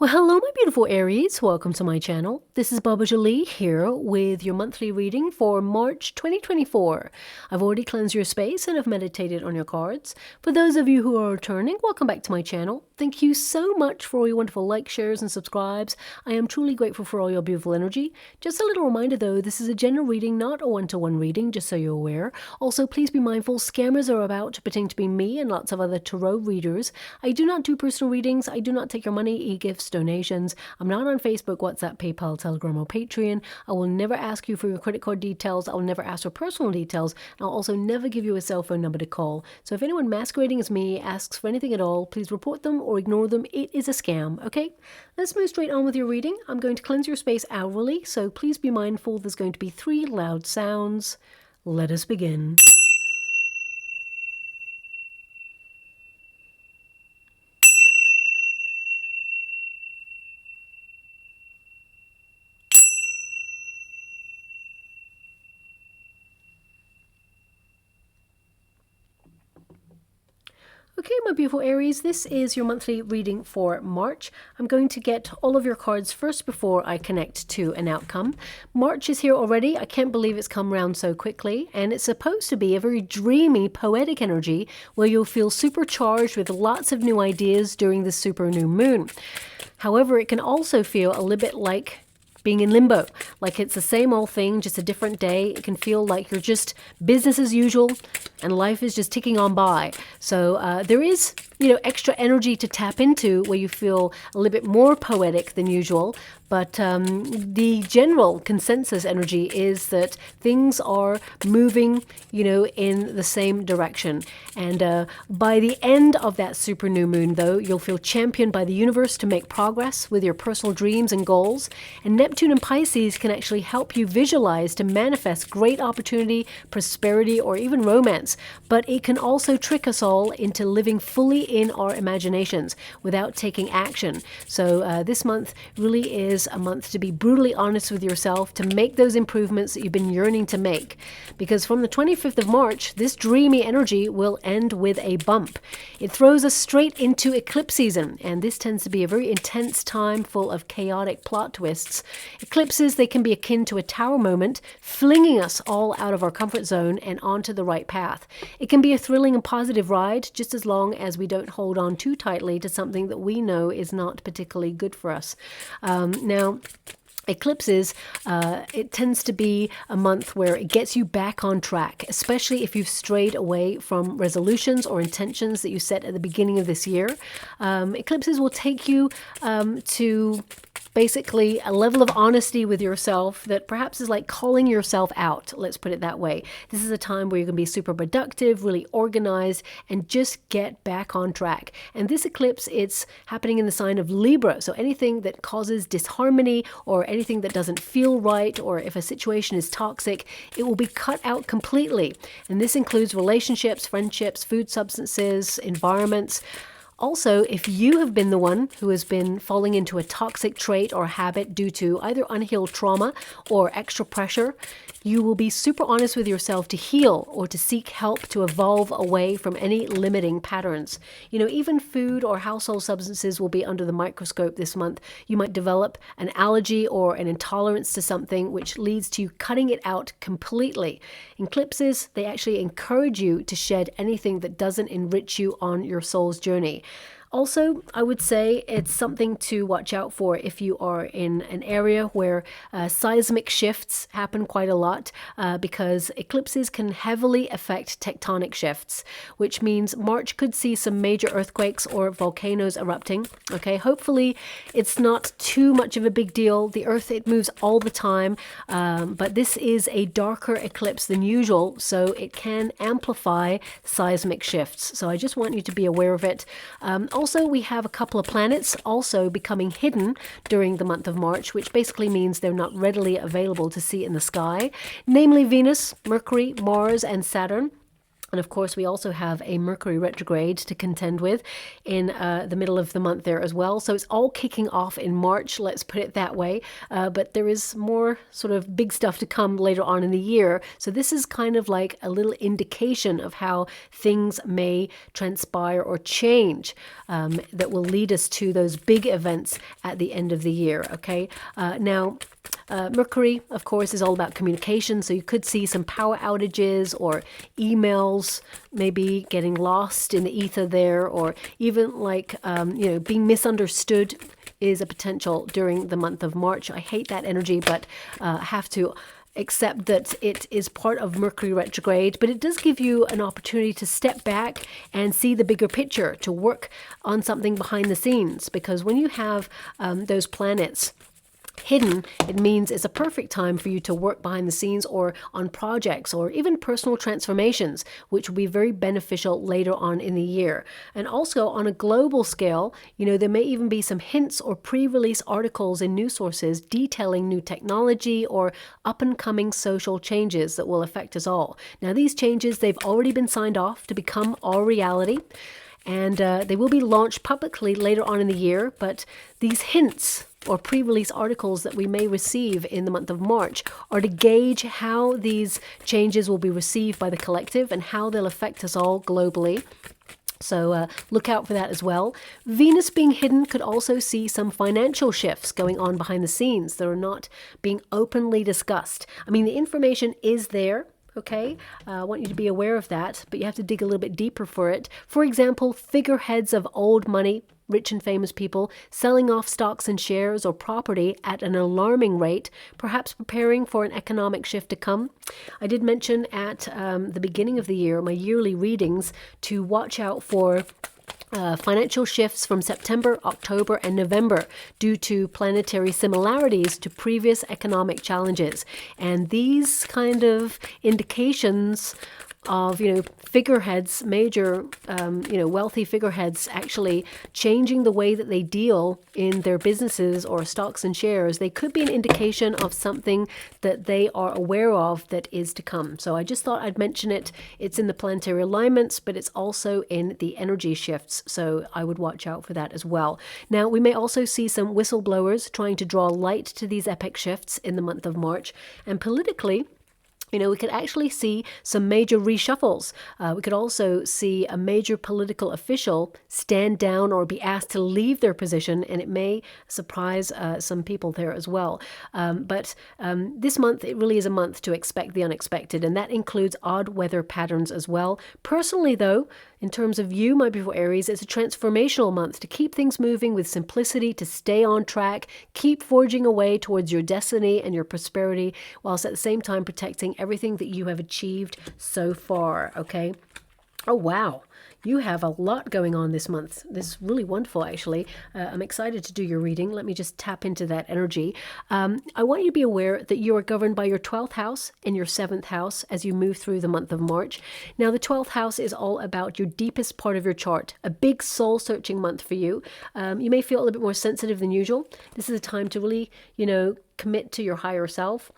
Well, hello, my beautiful Aries. Welcome to my channel. This is Baba Jolie here with your monthly reading for March 2024. I've already cleansed your space and have meditated on your cards. For those of you who are returning, welcome back to my channel. Thank you so much for all your wonderful likes, shares, and subscribes. I am truly grateful for all your beautiful energy. Just a little reminder though, this is a general reading, not a one-to-one reading, just so you're aware. Also, please be mindful, scammers are about to pretend to be me and lots of other tarot readers. I do not do personal readings. I do not take your money, e-gifts, donations. I'm not on Facebook, WhatsApp, PayPal, Telegram, or Patreon. I will never ask you for your credit card details. I will never ask for personal details. I'll also never give you a cell phone number to call. So if anyone masquerading as me asks for anything at all, please report them or ignore them. It is a scam, okay? Let's move straight on with your reading. I'm going to cleanse your space hourly, so please be mindful there's going to be 3 loud sounds. Let us begin. Okay, my beautiful Aries, this is your monthly reading for March. I'm going to get all of your cards first before I connect to an outcome. March is here already. I can't believe it's come round so quickly. And it's supposed to be a very dreamy, poetic energy where you'll feel supercharged with lots of new ideas during the super new moon. However, it can also feel a little bit like being in limbo, like it's the same old thing, just a different day. It can feel like you're just business as usual and life is just ticking on by. So there is, extra energy to tap into where you feel a little bit more poetic than usual. But the general consensus energy is that things are moving, in the same direction. And by the end of that super new moon, though, you'll feel championed by the universe to make progress with your personal dreams and goals. And Neptune and Pisces can actually help you visualize to manifest great opportunity, prosperity, or even romance. But it can also trick us all into living fully in our imaginations without taking action. So this month really is a month to be brutally honest with yourself, to make those improvements that you've been yearning to make. Because from the 25th of March, this dreamy energy will end with a bump. It throws us straight into eclipse season, and this tends to be a very intense time full of chaotic plot twists. Eclipses, they can be akin to a tower moment, flinging us all out of our comfort zone and onto the right path. It can be a thrilling and positive ride, just as long as we don't hold on too tightly to something that we know is not particularly good for us. Now, eclipses, it tends to be a month where it gets you back on track, especially if you've strayed away from resolutions or intentions that you set at the beginning of this year. Eclipses will take you to basically a level of honesty with yourself that perhaps is like calling yourself out. Let's put it that way. This is a time where you're going to be super productive, really organized, and just get back on track. And this eclipse, it's happening in the sign of Libra. So anything that causes disharmony or anything that doesn't feel right, or if a situation is toxic, it will be cut out completely. And this includes relationships, friendships, food substances, environments. Also, if you have been the one who has been falling into a toxic trait or habit due to either unhealed trauma or extra pressure, you will be super honest with yourself to heal or to seek help to evolve away from any limiting patterns. Even food or household substances will be under the microscope this month. You might develop an allergy or an intolerance to something, which leads to you cutting it out completely. Eclipses, they actually encourage you to shed anything that doesn't enrich you on your soul's journey. Also, I would say it's something to watch out for if you are in an area where seismic shifts happen quite a lot, because eclipses can heavily affect tectonic shifts, which means March could see some major earthquakes or volcanoes erupting. Okay, hopefully it's not too much of a big deal. The Earth, it moves all the time, but this is a darker eclipse than usual, so it can amplify seismic shifts. So I just want you to be aware of it. Also, we have a couple of planets also becoming hidden during the month of March, which basically means they're not readily available to see in the sky, namely Venus, Mercury, Mars, and Saturn. And of course, we also have a Mercury retrograde to contend with in the middle of the month there as well. So it's all kicking off in March, let's put it that way. But there is more sort of big stuff to come later on in the year. So this is kind of like a little indication of how things may transpire or change that will lead us to those big events at the end of the year. Okay. Now, Mercury, of course, is all about communication. So you could see some power outages or emails maybe getting lost in the ether there, or even like, being misunderstood is a potential during the month of March. I hate that energy, but have to accept that it is part of Mercury retrograde, but it does give you an opportunity to step back and see the bigger picture, to work on something behind the scenes, because when you have those planets hidden, it means it's a perfect time for you to work behind the scenes or on projects or even personal transformations, which will be very beneficial later on in the year. And also on a global scale, there may even be some hints or pre-release articles in news sources detailing new technology or up-and-coming social changes that will affect us all. Now, these changes, they've already been signed off to become our reality, and they will be launched publicly later on in the year, but these hints or pre-release articles that we may receive in the month of March are to gauge how these changes will be received by the collective and how they'll affect us all globally. So look out for that as well. Venus being hidden could also see some financial shifts going on behind the scenes that are not being openly discussed. I mean, the information is there. Okay, I want you to be aware of that, but you have to dig a little bit deeper for it. For example, figureheads of old money, rich and famous people, selling off stocks and shares or property at an alarming rate, perhaps preparing for an economic shift to come. I did mention at the beginning of the year, my yearly readings, to watch out for financial shifts from September, October, and November due to planetary similarities to previous economic challenges. And these kind of indications of, figureheads, major, wealthy figureheads actually changing the way that they deal in their businesses or stocks and shares, they could be an indication of something that they are aware of that is to come. So I just thought I'd mention it. It's in the planetary alignments, but it's also in the energy shifts. So I would watch out for that as well. Now, we may also see some whistleblowers trying to draw light to these epic shifts in the month of March. And politically, we could actually see some major reshuffles. We could also see a major political official stand down or be asked to leave their position, and it may surprise some people there as well. But this month, it really is a month to expect the unexpected, and that includes odd weather patterns as well. Personally, though, in terms of you, my beautiful Aries, it's a transformational month to keep things moving with simplicity, to stay on track, keep forging away towards your destiny and your prosperity, whilst at the same time protecting everything that you have achieved so far, okay? Oh, wow. You have a lot going on this month. This is really wonderful, actually. I'm excited to do your reading. Let me just tap into that energy. I want you to be aware that you are governed by your 12th house and your 7th house as you move through the month of March. Now, the 12th house is all about your deepest part of your chart, a big soul-searching month for you. You may feel a little bit more sensitive than usual. This is a time to really, commit to your higher self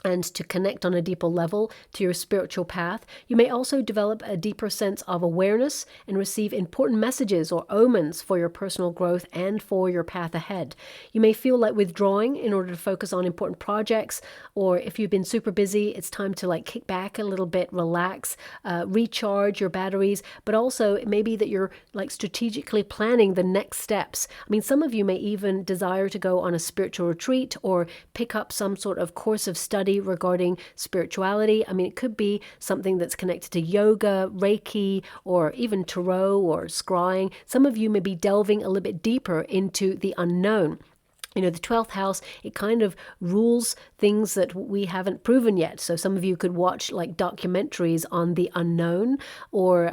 and to connect on a deeper level to your spiritual path. You may also develop a deeper sense of awareness and receive important messages or omens for your personal growth and for your path ahead. You may feel like withdrawing in order to focus on important projects, or if you've been super busy, it's time to kick back a little bit, relax, recharge your batteries, but also it may be that you're strategically planning the next steps. I mean, some of you may even desire to go on a spiritual retreat or pick up some sort of course of study regarding spirituality. I mean, it could be something that's connected to yoga, Reiki, or even tarot or scrying. Some of you may be delving a little bit deeper into the unknown. The 12th house, it kind of rules things that we haven't proven yet. So some of you could watch documentaries on the unknown or,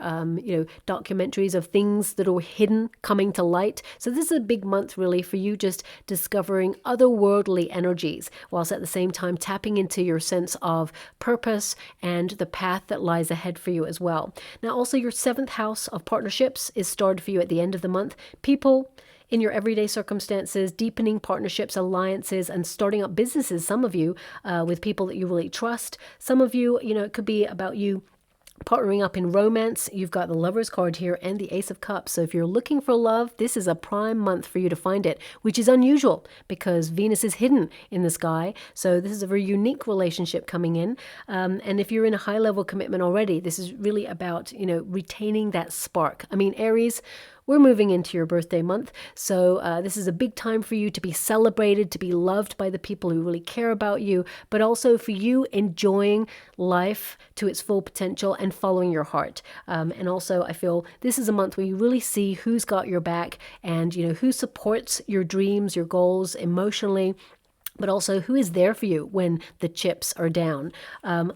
documentaries of things that are hidden coming to light. So this is a big month really for you just discovering otherworldly energies, whilst at the same time tapping into your sense of purpose and the path that lies ahead for you as well. Now, also your 7th house of partnerships is started for you at the end of the month. People in your everyday circumstances, deepening partnerships, alliances, and starting up businesses, some of you, with people that you really trust. Some of you, it could be about you Partnering up in romance, you've got the Lover's card here and the Ace of Cups. So if you're looking for love, this is a prime month for you to find it, which is unusual because Venus is hidden in the sky. So this is a very unique relationship coming in. And if you're in a high level commitment already, this is really about, retaining that spark. I mean, Aries, we're moving into your birthday month, so this is a big time for you to be celebrated, to be loved by the people who really care about you, but also for you enjoying life to its full potential and following your heart. And also, I feel this is a month where you really see who's got your back and, who supports your dreams, your goals emotionally, but also who is there for you when the chips are down.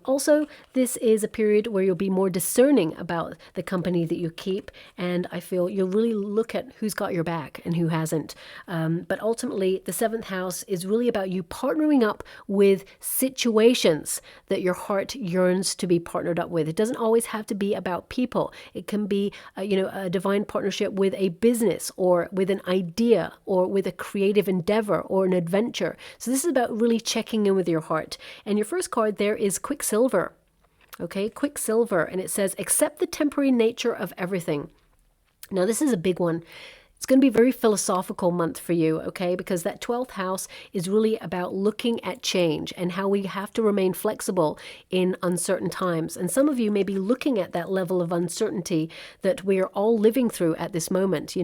Also, this is a period where you'll be more discerning about the company that you keep, and I feel you'll really look at who's got your back and who hasn't. But ultimately, the 7th house is really about you partnering up with situations that your heart yearns to be partnered up with. It doesn't always have to be about people. It can be, a divine partnership with a business or with an idea or with a creative endeavor or an adventure. So this is about really checking in with your heart. And your first card there is Quicksilver. Okay, Quicksilver. And it says, accept the temporary nature of everything. Now, this is a big one. It's going to be a very philosophical month for you, okay? Because that 12th house is really about looking at change and how we have to remain flexible in uncertain times. And some of you may be looking at that level of uncertainty that we are all living through at this moment,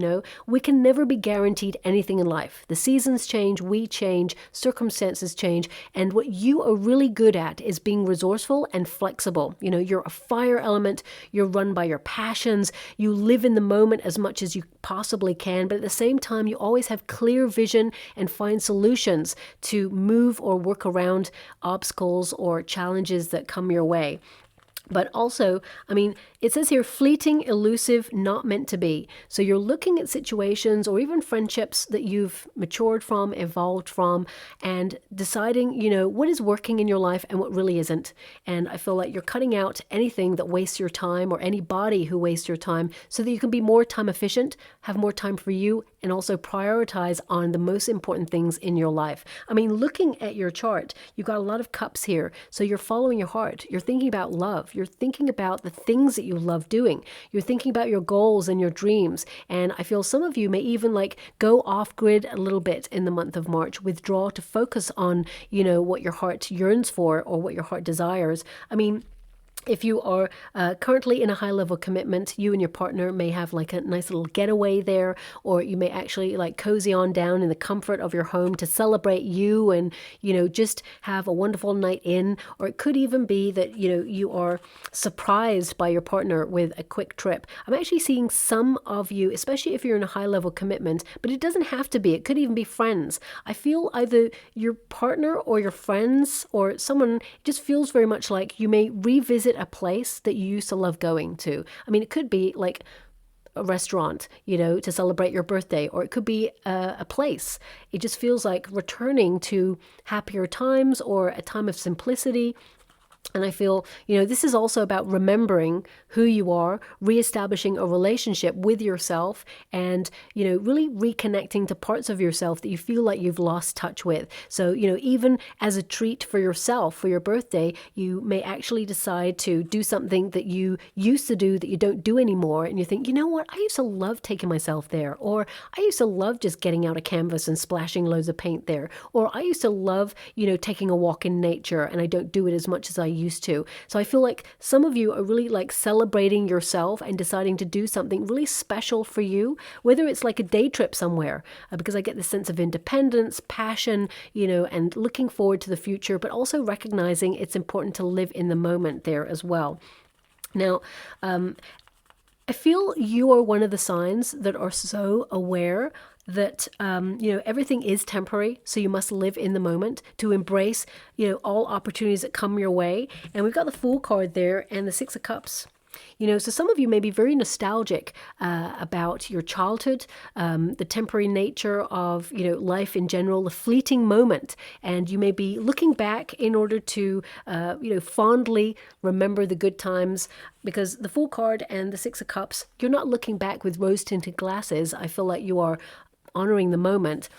We can never be guaranteed anything in life. The seasons change, we change, circumstances change, and what you are really good at is being resourceful and flexible. You're a fire element, you're run by your passions, you live in the moment as much as you possibly can. But at the same time, you always have clear vision and find solutions to move or work around obstacles or challenges that come your way. But also, it says here, fleeting, elusive, not meant to be. So you're looking at situations or even friendships that you've matured from, evolved from, and deciding, what is working in your life and what really isn't. And I feel like you're cutting out anything that wastes your time or anybody who wastes your time so that you can be more time efficient, have more time for you, and also prioritize on the most important things in your life. Looking at your chart, you've got a lot of cups here. So you're following your heart. You're thinking about love. You're thinking about the things that you love doing. You're thinking about your goals and your dreams. And I feel some of you may even go off grid a little bit in the month of March, withdraw to focus on, what your heart yearns for or what your heart desires. If you are currently in a high-level commitment, you and your partner may have a nice little getaway there, or you may actually cozy on down in the comfort of your home to celebrate you and, just have a wonderful night in. Or it could even be that, you are surprised by your partner with a quick trip. I'm actually seeing some of you, especially if you're in a high-level commitment, but it doesn't have to be. It could even be friends. I feel either your partner or your friends or someone, it just feels very much like you may revisit a place that you used to love going to. It could be a restaurant, to celebrate your birthday, or it could be a place. It just feels like returning to happier times or a time of simplicity. And I feel, this is also about remembering who you are, reestablishing a relationship with yourself, and, really reconnecting to parts of yourself that you feel like you've lost touch with. So, even as a treat for yourself for your birthday, you may actually decide to do something that you used to do that you don't do anymore. And you think, what? I used to love taking myself there. Or I used to love just getting out a canvas and splashing loads of paint there. Or I used to love, taking a walk in nature, and I don't do it as much as I used to. So I feel like some of you are really celebrating yourself and deciding to do something really special for you, whether it's a day trip somewhere, because I get this sense of independence, passion, and looking forward to the future, but also recognizing it's important to live in the moment there as well. Now, I feel you are one of the signs that are so aware that, everything is temporary. So you must live in the moment to embrace, all opportunities that come your way. And we've got the Fool card there and the Six of Cups. So some of you may be very nostalgic about your childhood, the temporary nature of, life in general, the fleeting moment. And you may be looking back in order to, fondly remember the good times, because the Fool card and the Six of Cups, you're not looking back with rose-tinted glasses. I feel like you are honoring the moment.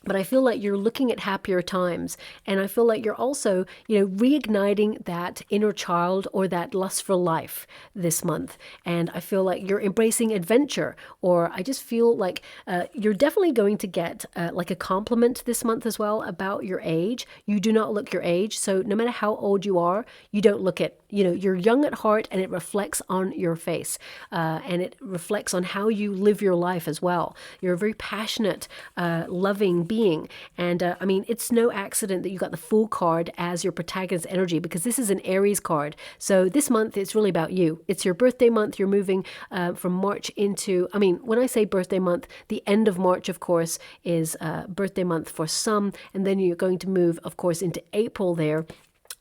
But I feel like you're looking at happier times. And I feel like you're also, reigniting that inner child or that lust for life this month. And I feel like you're embracing adventure, or I just feel like you're definitely going to get like a compliment this month as well about your age. You do not look your age. So no matter how old you are, you don't look it. You're young at heart, and it reflects on your face, and it reflects on how you live your life as well. You're a very passionate, loving being. And I mean, it's no accident that you got the Fool card as your protagonist energy, because this is an Aries card. So this month, it's really about you. It's your birthday month. You're moving from March into, I mean, when I say birthday month, the end of March, of course, is birthday month for some. And then you're going to move, of course, into April there.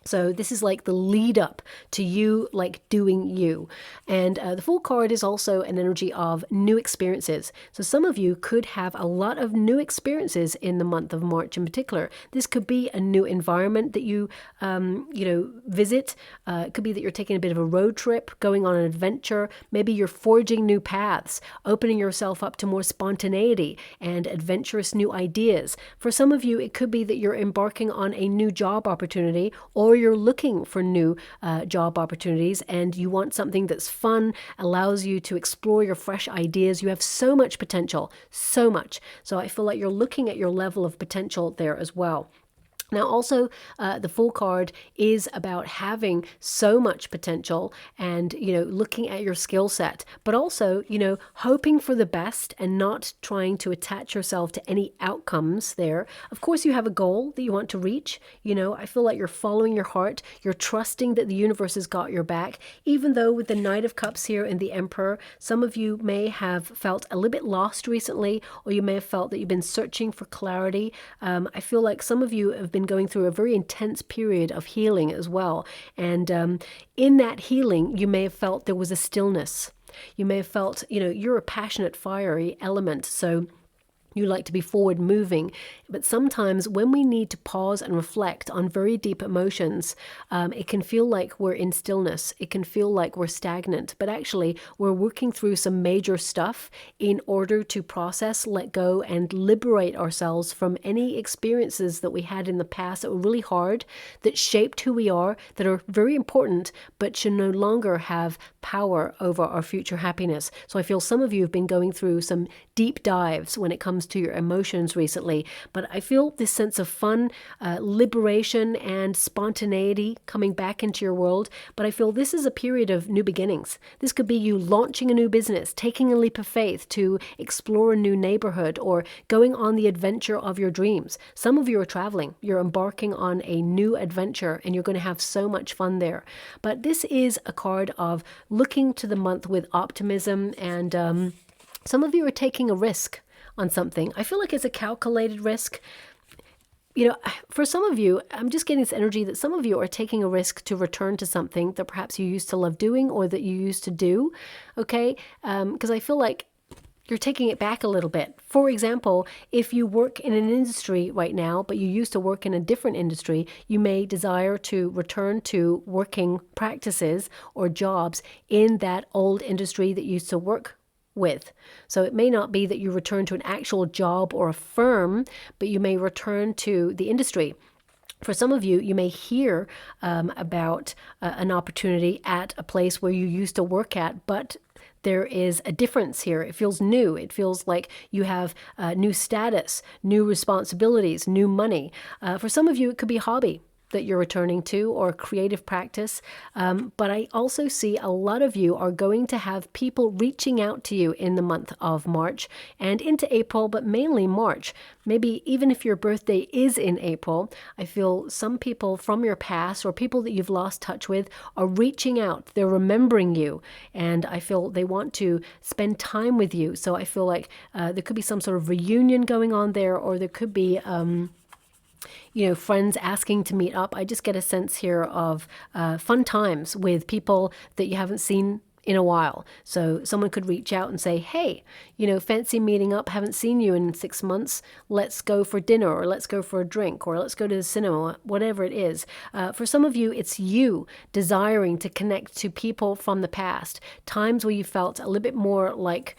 So this is like the lead up to you, like doing you. And the Fool card is also an energy of new experiences. So some of you could have a lot of new experiences in the month of March in particular. This could be a new environment that you, visit. It could be that you're taking a bit of a road trip, going on an adventure. Maybe you're forging new paths, opening yourself up to more spontaneity and adventurous new ideas. For some of you, it could be that you're embarking on a new job opportunity, or you're looking for new job opportunities, and you want something that's fun, allows you to explore your fresh ideas. You have so much potential, so much. So I feel like you're looking at your level of potential there as well. Now, also, the Fool card is about having so much potential and, looking at your skill set, but also, hoping for the best and not trying to attach yourself to any outcomes there. Of course, you have a goal that you want to reach. I feel like you're following your heart. You're trusting that the universe has got your back, even though with the Knight of Cups here and the Emperor, some of you may have felt a little bit lost recently, or you may have felt that you've been searching for clarity. I feel like some of you have been going through a very intense period of healing as well. And in that healing, you may have felt there was a stillness. You may have felt, you're a passionate, fiery element. So you like to be forward moving, but sometimes when we need to pause and reflect on very deep emotions, it can feel like we're in stillness. It can feel like we're stagnant, but actually we're working through some major stuff in order to process, let go, and liberate ourselves from any experiences that we had in the past that were really hard, that shaped who we are, that are very important, but should no longer have power over our future happiness. So I feel some of you have been going through some deep dives when it comes to your emotions recently, but I feel this sense of fun, liberation, and spontaneity coming back into your world. But I feel this is a period of new beginnings. This could be you launching a new business, taking a leap of faith to explore a new neighborhood, or going on the adventure of your dreams. Some of you are traveling. You're embarking on a new adventure, and you're going to have so much fun there. But this is a card of looking to the month with optimism, and some of you are taking a risk on something. I feel like it's a calculated risk. For some of you, I'm just getting this energy that some of you are taking a risk to return to something that perhaps you used to love doing, or that you used to do, okay? Because I feel like you're taking it back a little bit. For example, if you work in an industry right now, but you used to work in a different industry, you may desire to return to working practices or jobs in that old industry that you used to work with. So it may not be that you return to an actual job or a firm, but you may return to the industry. For some of you, you may hear about an opportunity at a place where you used to work at, but there is a difference here. It feels new. It feels like you have new status, new responsibilities, new money. For some of you, it could be a hobby that you're returning to, or creative practice. But I also see a lot of you are going to have people reaching out to you in the month of March and into April, but mainly March. Maybe even if your birthday is in April, I feel some people from your past, or people that you've lost touch with, are reaching out. They're remembering you, and I feel they want to spend time with you. So I feel like there could be some sort of reunion going on there, or there could be friends asking to meet up. I just get a sense here of fun times with people that you haven't seen in a while. So someone could reach out and say, hey, fancy meeting up, haven't seen you in 6 months. Let's go for dinner, or let's go for a drink, or let's go to the cinema, whatever it is. For some of you, it's you desiring to connect to people from the past, times where you felt a little bit more like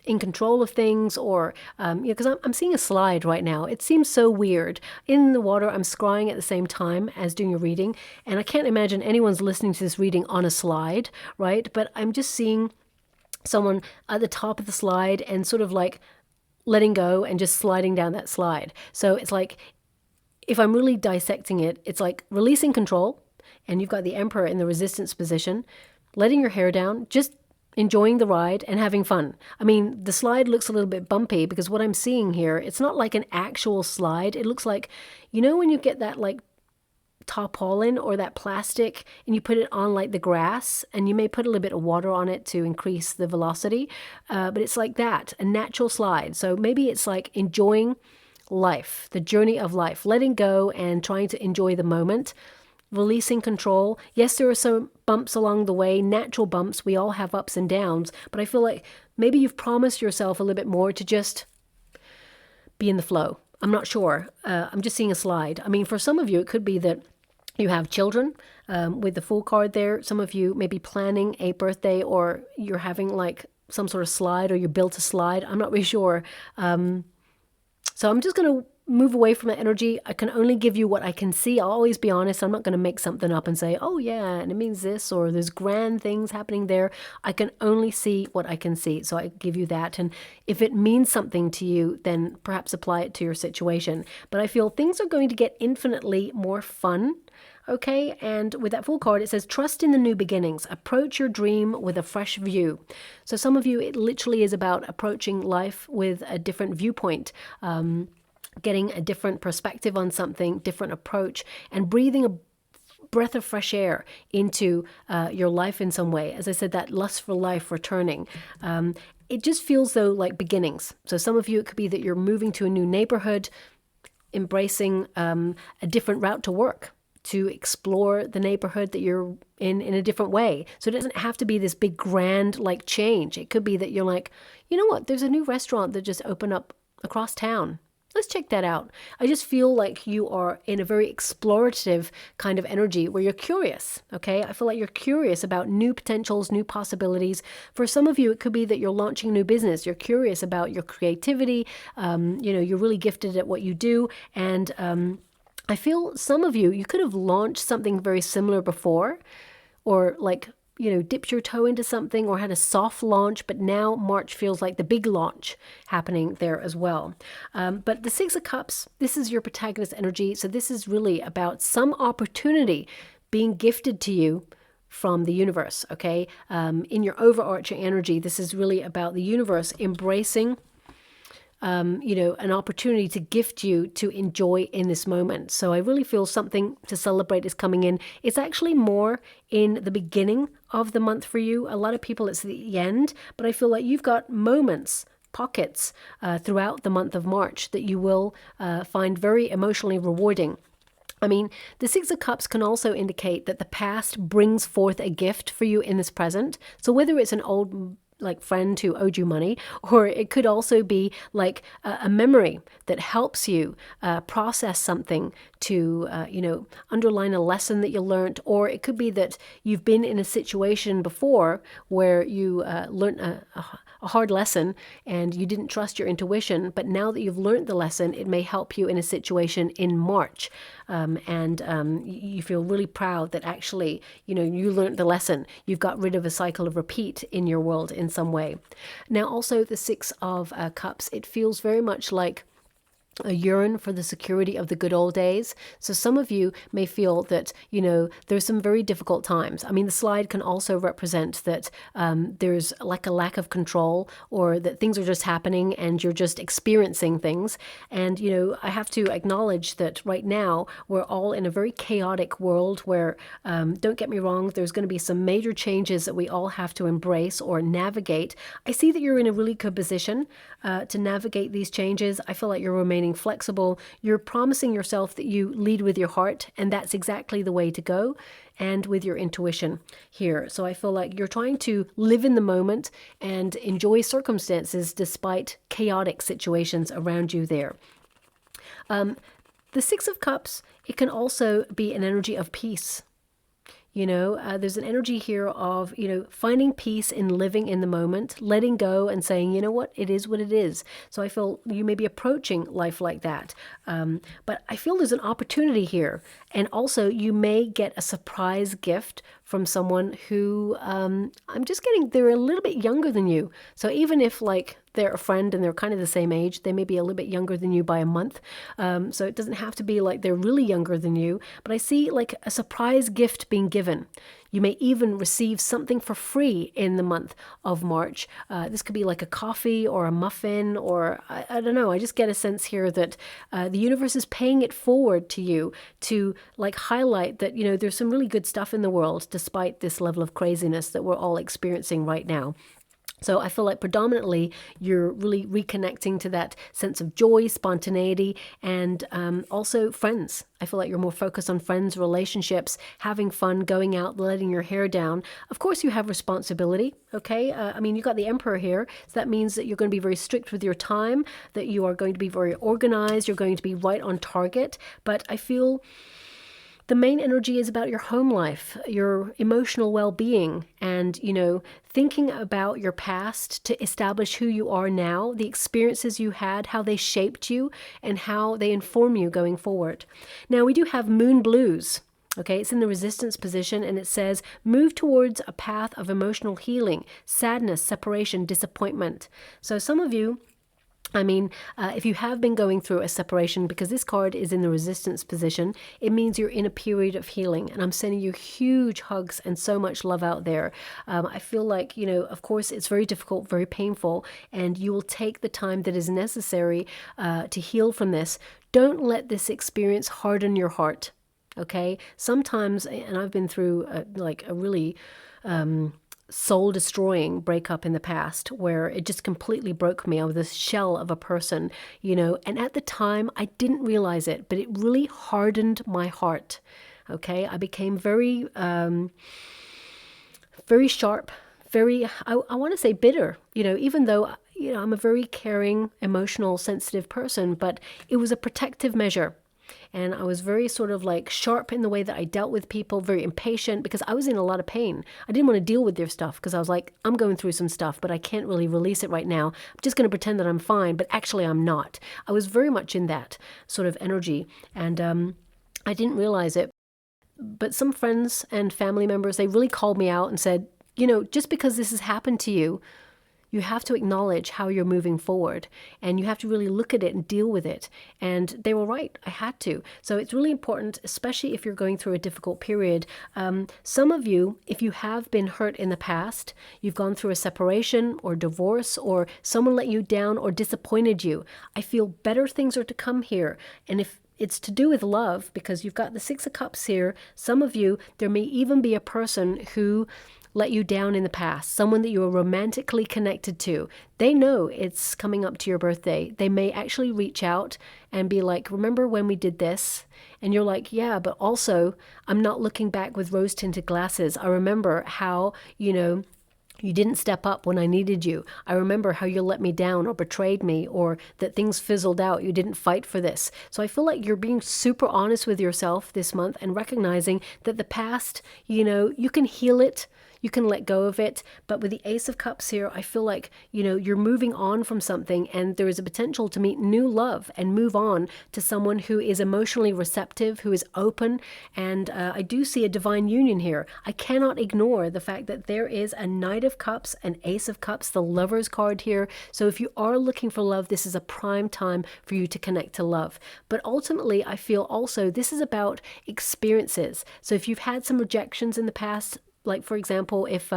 in control of things, or, because I'm seeing a slide right now. It seems so weird. In the water, I'm scrying at the same time as doing a reading, and I can't imagine anyone's listening to this reading on a slide, right? But I'm just seeing someone at the top of the slide and sort of like letting go and just sliding down that slide. So it's like, if I'm really dissecting it, it's like releasing control, and you've got the Emperor in the resistance position, letting your hair down, just enjoying the ride and having fun. I mean, the slide looks a little bit bumpy because what I'm seeing here, it's not like an actual slide. It looks like, when you get that like tarpaulin or that plastic and you put it on like the grass, and you may put a little bit of water on it to increase the velocity, but it's like that, a natural slide. So maybe it's like enjoying life, the journey of life, letting go and trying to enjoy the moment. Releasing control. Yes, there are some bumps along the way, natural bumps. We all have ups and downs, but I feel like maybe you've promised yourself a little bit more to just be in the flow. I'm not sure. I'm just seeing a slide. I mean, for some of you, it could be that you have children with the Fool card there. Some of you may be planning a birthday, or you're having like some sort of slide, or you built a slide. I'm not really sure. So I'm just going to move away from that energy. I can only give you what I can see. I'll always be honest. I'm not going to make something up and say, oh yeah, and it means this, or there's grand things happening there. I can only see what I can see. So I give you that. And if it means something to you, then perhaps apply it to your situation. But I feel things are going to get infinitely more fun. Okay, and with that Fool card, it says, trust in the new beginnings. Approach your dream with a fresh view. So some of you, it literally is about approaching life with a different viewpoint. Getting a different perspective on something, different approach, and breathing a breath of fresh air into your life in some way. As I said, that lust for life returning. It just feels though like beginnings. So some of you, it could be that you're moving to a new neighborhood, embracing a different route to work, to explore the neighborhood that you're in a different way. So it doesn't have to be this big grand like change. It could be that you're like, you know what, there's a new restaurant that just opened up across town. Let's check that out. I just feel like you are in a very explorative kind of energy where you're curious, okay? I feel like you're curious about new potentials, new possibilities. For some of you, it could be that you're launching a new business. You're curious about your creativity. You're really gifted at what you do. And I feel some of you, you could have launched something very similar before, or like, dipped your toe into something, or had a soft launch, but now March feels like the big launch happening there as well. But the Six of Cups, this is your protagonist energy. So this is really about some opportunity being gifted to you from the universe, okay? In your overarching energy, this is really about the universe embracing an opportunity to gift you to enjoy in this moment. So I really feel something to celebrate is coming in. It's actually more in the beginning of the month for you. A lot of people, it's the end, but I feel like you've got moments, pockets throughout the month of March that you will find very emotionally rewarding. I mean, the Six of Cups can also indicate that the past brings forth a gift for you in this present. So whether it's an old friend who owed you money, or it could also be like a memory that helps you process something to, underline a lesson that you learned, or it could be that you've been in a situation before where you learned a hard lesson and you didn't trust your intuition, but now that you've learned the lesson, it may help you in a situation in March. You feel really proud that actually, you learned the lesson. You've got rid of a cycle of repeat in your world in some way. Now, also the Six of Cups, it feels very much like a yearn for the security of the good old days. So some of you may feel that, there's some very difficult times. I mean, the slide can also represent that there's like a lack of control, or that things are just happening and you're just experiencing things. And, I have to acknowledge that right now we're all in a very chaotic world where, don't get me wrong, there's going to be some major changes that we all have to embrace or navigate. I see that you're in a really good position to navigate these changes. I feel like you're remaining flexible. You're promising yourself that you lead with your heart, and that's exactly the way to go, and with your intuition here. So I feel like you're trying to live in the moment and enjoy circumstances despite chaotic situations around you there. The Six of Cups, it can also be an energy of peace. There's an energy here of, finding peace in living in the moment, letting go and saying, you know what, it is what it is. So I feel you may be approaching life like that. But I feel there's an opportunity here. And also you may get a surprise gift from someone who, I'm just getting, they're a little bit younger than you. So even if like they're a friend and they're kind of the same age, they may be a little bit younger than you by a month. So it doesn't have to be like they're really younger than you, but I see like a surprise gift being given. You may even receive something for free in the month of March. This could be like a coffee or a muffin, or I don't know. I just get a sense here that the universe is paying it forward to you to like highlight that, there's some really good stuff in the world despite this level of craziness that we're all experiencing right now. So I feel like predominantly you're really reconnecting to that sense of joy, spontaneity, and also friends. I feel like you're more focused on friends, relationships, having fun, going out, letting your hair down. Of course, you have responsibility, okay? You got the Emperor here, so that means that you're going to be very strict with your time, that you are going to be very organized, you're going to be right on target. But I feel the main energy is about your home life, your emotional well-being, and, thinking about your past to establish who you are now, the experiences you had, how they shaped you, and how they inform you going forward. Now, we do have moon blues. Okay, it's in the resistance position, and it says, move towards a path of emotional healing, sadness, separation, disappointment. So some of you, if you have been going through a separation, because this card is in the resistance position, it means you're in a period of healing. And I'm sending you huge hugs and so much love out there. I feel like, of course, it's very difficult, very painful, and you will take the time that is necessary to heal from this. Don't let this experience harden your heart. Okay? Sometimes, and I've been through a really soul-destroying breakup in the past where it just completely broke me. I was this shell of a person, and at the time I didn't realize it, but it really hardened my heart. Okay, I became very, very sharp, very, I want to say bitter, even though, I'm a very caring, emotional, sensitive person, but it was a protective measure. And I was very sort of like sharp in the way that I dealt with people, very impatient because I was in a lot of pain. I didn't want to deal with their stuff because I was like, I'm going through some stuff, but I can't really release it right now. I'm just going to pretend that I'm fine, but actually I'm not. I was very much in that sort of energy, and I didn't realize it. But some friends and family members, they really called me out and said, just because this has happened to you, you have to acknowledge how you're moving forward, and you have to really look at it and deal with it. And they were right. I had to. So it's really important, especially if you're going through a difficult period. Some of you, if you have been hurt in the past, you've gone through a separation or divorce, or someone let you down or disappointed you, I feel better things are to come here. And if it's to do with love, because you've got the Six of Cups here, some of you, there may even be a person who let you down in the past, someone that you are romantically connected to. They know it's coming up to your birthday. They may actually reach out and be like, remember when we did this? And you're like, yeah, but also I'm not looking back with rose-tinted glasses. I remember how, you didn't step up when I needed you. I remember how you let me down or betrayed me, or that things fizzled out. You didn't fight for this. So I feel like you're being super honest with yourself this month and recognizing that the past, you can heal it. You can let go of it. But with the Ace of Cups here, I feel like, you're moving on from something, and there is a potential to meet new love and move on to someone who is emotionally receptive, who is open. And I do see a divine union here. I cannot ignore the fact that there is a Knight of Cups, an Ace of Cups, the Lover's card here. So if you are looking for love, this is a prime time for you to connect to love. But ultimately, I feel also this is about experiences. So if you've had some rejections in the past, like, for example, if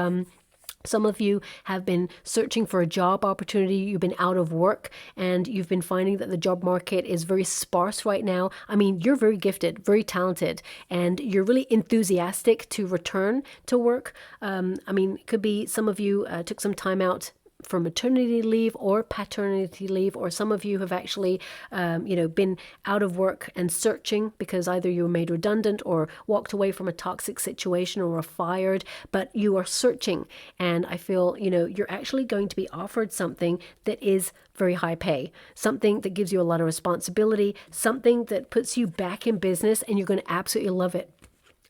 some of you have been searching for a job opportunity, you've been out of work, and you've been finding that the job market is very sparse right now. You're very gifted, very talented, and you're really enthusiastic to return to work. It could be some of you took some time out for maternity leave or paternity leave, or some of you have actually, been out of work and searching because either you were made redundant or walked away from a toxic situation or were fired, but you are searching. And I feel, you're actually going to be offered something that is very high pay, something that gives you a lot of responsibility, something that puts you back in business, and you're going to absolutely love it.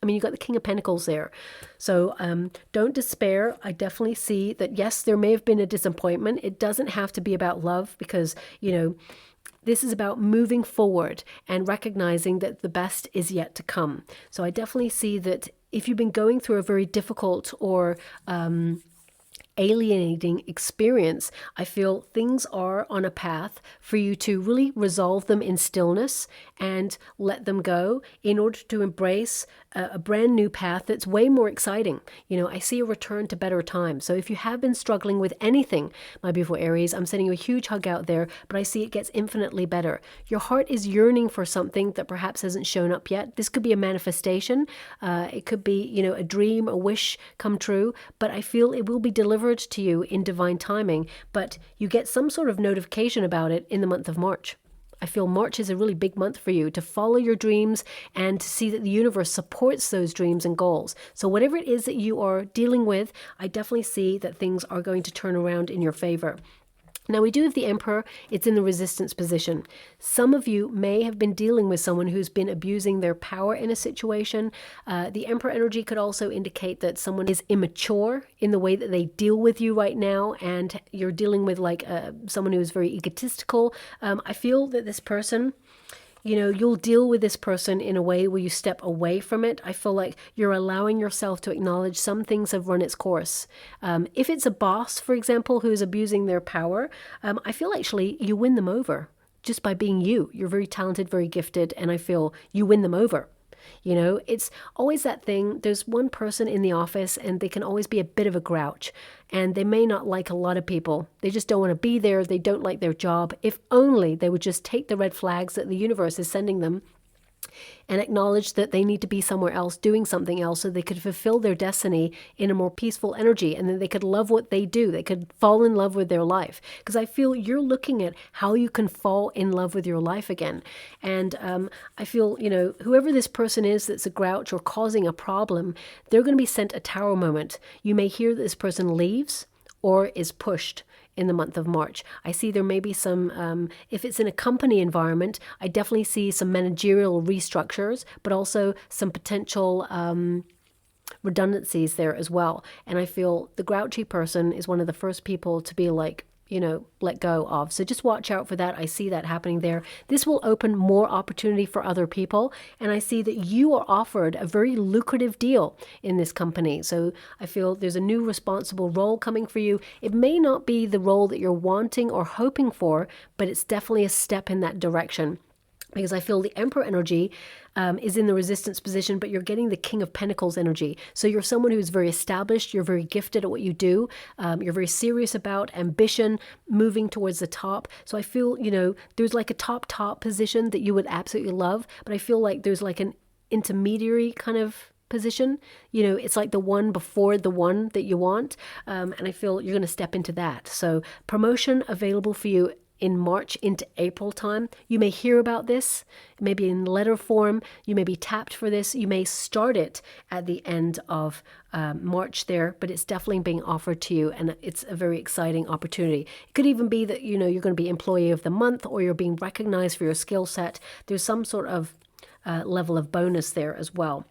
I mean, you got the King of Pentacles there. So don't despair. I definitely see that, yes, there may have been a disappointment. It doesn't have to be about love because, you know, this is about moving forward and recognizing that the best is yet to come. So I definitely see that if you've been going through a very difficult or alienating experience, I feel things are on a path for you to really resolve them in stillness and let them go in order to embrace a brand new path that's way more exciting. You know, I see a return to better times. So if you have been struggling with anything, my beautiful Aries, I'm sending you a huge hug out there, but I see it gets infinitely better. Your heart is yearning for something that perhaps hasn't shown up yet. This could be a manifestation. It could be, you know, a dream, a wish come true, but I feel it will be delivered to you in divine timing, but you get some sort of notification about it in the month of March. I feel March is a really big month for you to follow your dreams and to see that the universe supports those dreams and goals. So whatever it is that you are dealing with, I definitely see that things are going to turn around in your favor. Now we do have the Emperor. It's in the resistance position. Some of you may have been dealing with someone who's been abusing their power in a situation. The Emperor energy could also indicate that someone is immature in the way that they deal with you right now, and you're dealing with like someone who is very egotistical. I feel that this person, you know, you'll deal with this person in a way where you step away from it. I feel like you're allowing yourself to acknowledge some things have run its course. If it's a boss, for example, who's abusing their power, I feel actually you win them over just by being you. You're very talented, very gifted, and I feel you win them over. You know, it's always that thing. There's one person in the office and they can always be a bit of a grouch, and they may not like a lot of people. They just don't want to be there. They don't like their job. If only they would just take the red flags that the universe is sending them and acknowledge that they need to be somewhere else doing something else so they could fulfill their destiny in a more peaceful energy, and then they could love what they do. They could fall in love with their life, because I feel you're looking at how you can fall in love with your life again. And I feel, you know, whoever this person is that's a grouch or causing a problem, they're going to be sent a tower moment. You may hear that this person leaves or is pushed in the month of March. I see there may be some, if it's in a company environment, I definitely see some managerial restructures, but also some potential redundancies there as well. And I feel the grouchy person is one of the first people to be like, you know, let go of. So just watch out for that. I see that happening there. This will open more opportunity for other people. And I see that you are offered a very lucrative deal in this company. So I feel there's a new responsible role coming for you. It may not be the role that you're wanting or hoping for, but it's definitely a step in that direction. Because I feel the Emperor energy is in the resistance position, but you're getting the King of Pentacles energy. So you're someone who's very established, you're very gifted at what you do, you're very serious about ambition, moving towards the top. So I feel, you know, there's like a top position that you would absolutely love, but I feel like there's like an intermediary kind of position. You know, it's like the one before the one that you want, and I feel you're going to step into that. So promotion available for you in March into April time. You may hear about this, maybe in letter form. You may be tapped for this. You may start it at the end of March there, but it's definitely being offered to you, and it's a very exciting opportunity. It could even be that, you know, you're going to be Employee of the Month, or you're being recognized for your skill set. There's some sort of level of bonus there as well.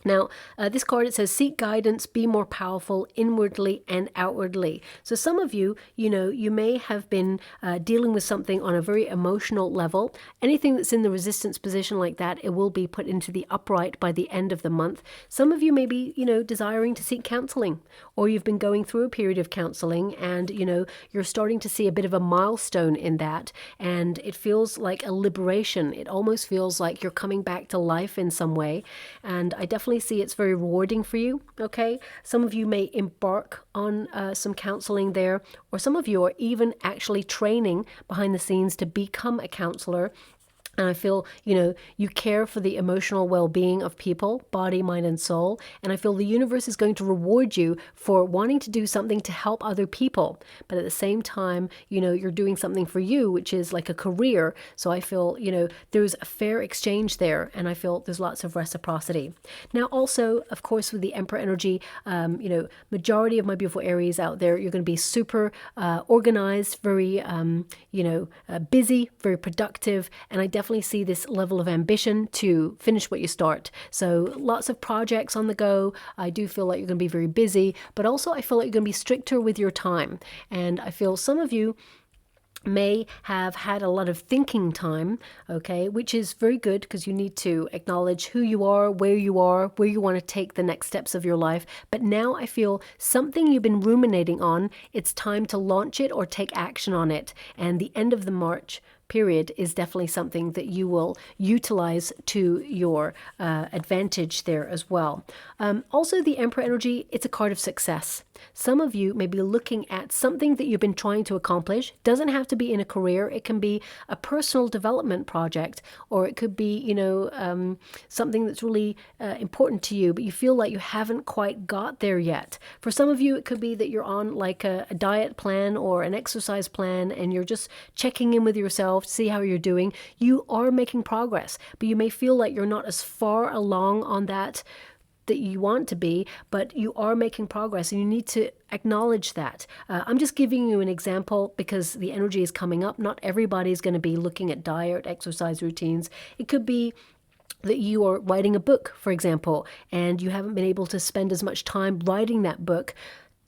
Now, this card, it says, seek guidance, be more powerful inwardly and outwardly. So some of you, you know, you may have been dealing with something on a very emotional level. Anything that's in the resistance position like that, it will be put into the upright by the end of the month. Some of you may be, you know, desiring to seek counseling, or you've been going through a period of counseling and, you know, you're starting to see a bit of a milestone in that, and it feels like a liberation. It almost feels like you're coming back to life in some way, and I definitely see it's very rewarding for you. Okay, some of you may embark on some counseling there, or some of you are even actually training behind the scenes to become a counselor. And I feel, you know, you care for the emotional well-being of people, body, mind, and soul. And I feel the universe is going to reward you for wanting to do something to help other people. But at the same time, you know, you're doing something for you, which is like a career. So I feel, you know, there's a fair exchange there. And I feel there's lots of reciprocity. Now, also, of course, with the Emperor energy, you know, majority of my beautiful Aries out there, you're going to be super organized, very, you know, busy, very productive. And I definitely definitely see this level of ambition to finish what you start. So lots of projects on the go. I do feel like you're going to be very busy, but also I feel like you're going to be stricter with your time. And I feel some of you may have had a lot of thinking time, okay, which is very good because you need to acknowledge who you are, where you want to take the next steps of your life. But now I feel something you've been ruminating on, it's time to launch it or take action on it. And the end of the March period is definitely something that you will utilize to your advantage there as well. Also, the Emperor energy, it's a card of success. Some of you may be looking at something that you've been trying to accomplish. Doesn't have to be in a career. It can be a personal development project, or it could be, something that's really important to you, but you feel like you haven't quite got there yet. For some of you, it could be that you're on like a diet plan or an exercise plan, and you're just checking in with yourself to see how you're doing. You are making progress, but you may feel like you're not as far along on that you want to be, but you are making progress and you need to acknowledge that. I'm just giving you an example because the energy is coming up. Not everybody's going to be looking at diet, exercise routines. It could be that you are writing a book, for example, and you haven't been able to spend as much time writing that book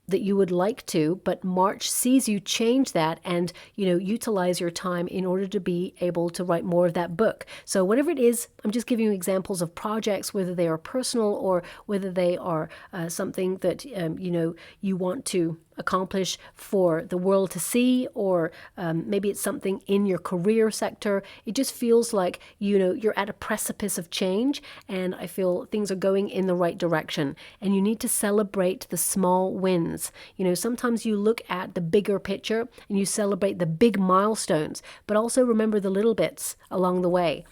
that you would like to, but March sees you change that and, utilize your time in order to be able to write more of that book. So whatever it is, I'm just giving you examples of projects, whether they are personal or whether they are something that, you want to accomplish for the world to see, or maybe it's something in your career sector. It just feels like, you're at a precipice of change, and I feel things are going in the right direction, and you need to celebrate the small wins. Sometimes you look at the bigger picture and you celebrate the big milestones, but also remember the little bits along the way.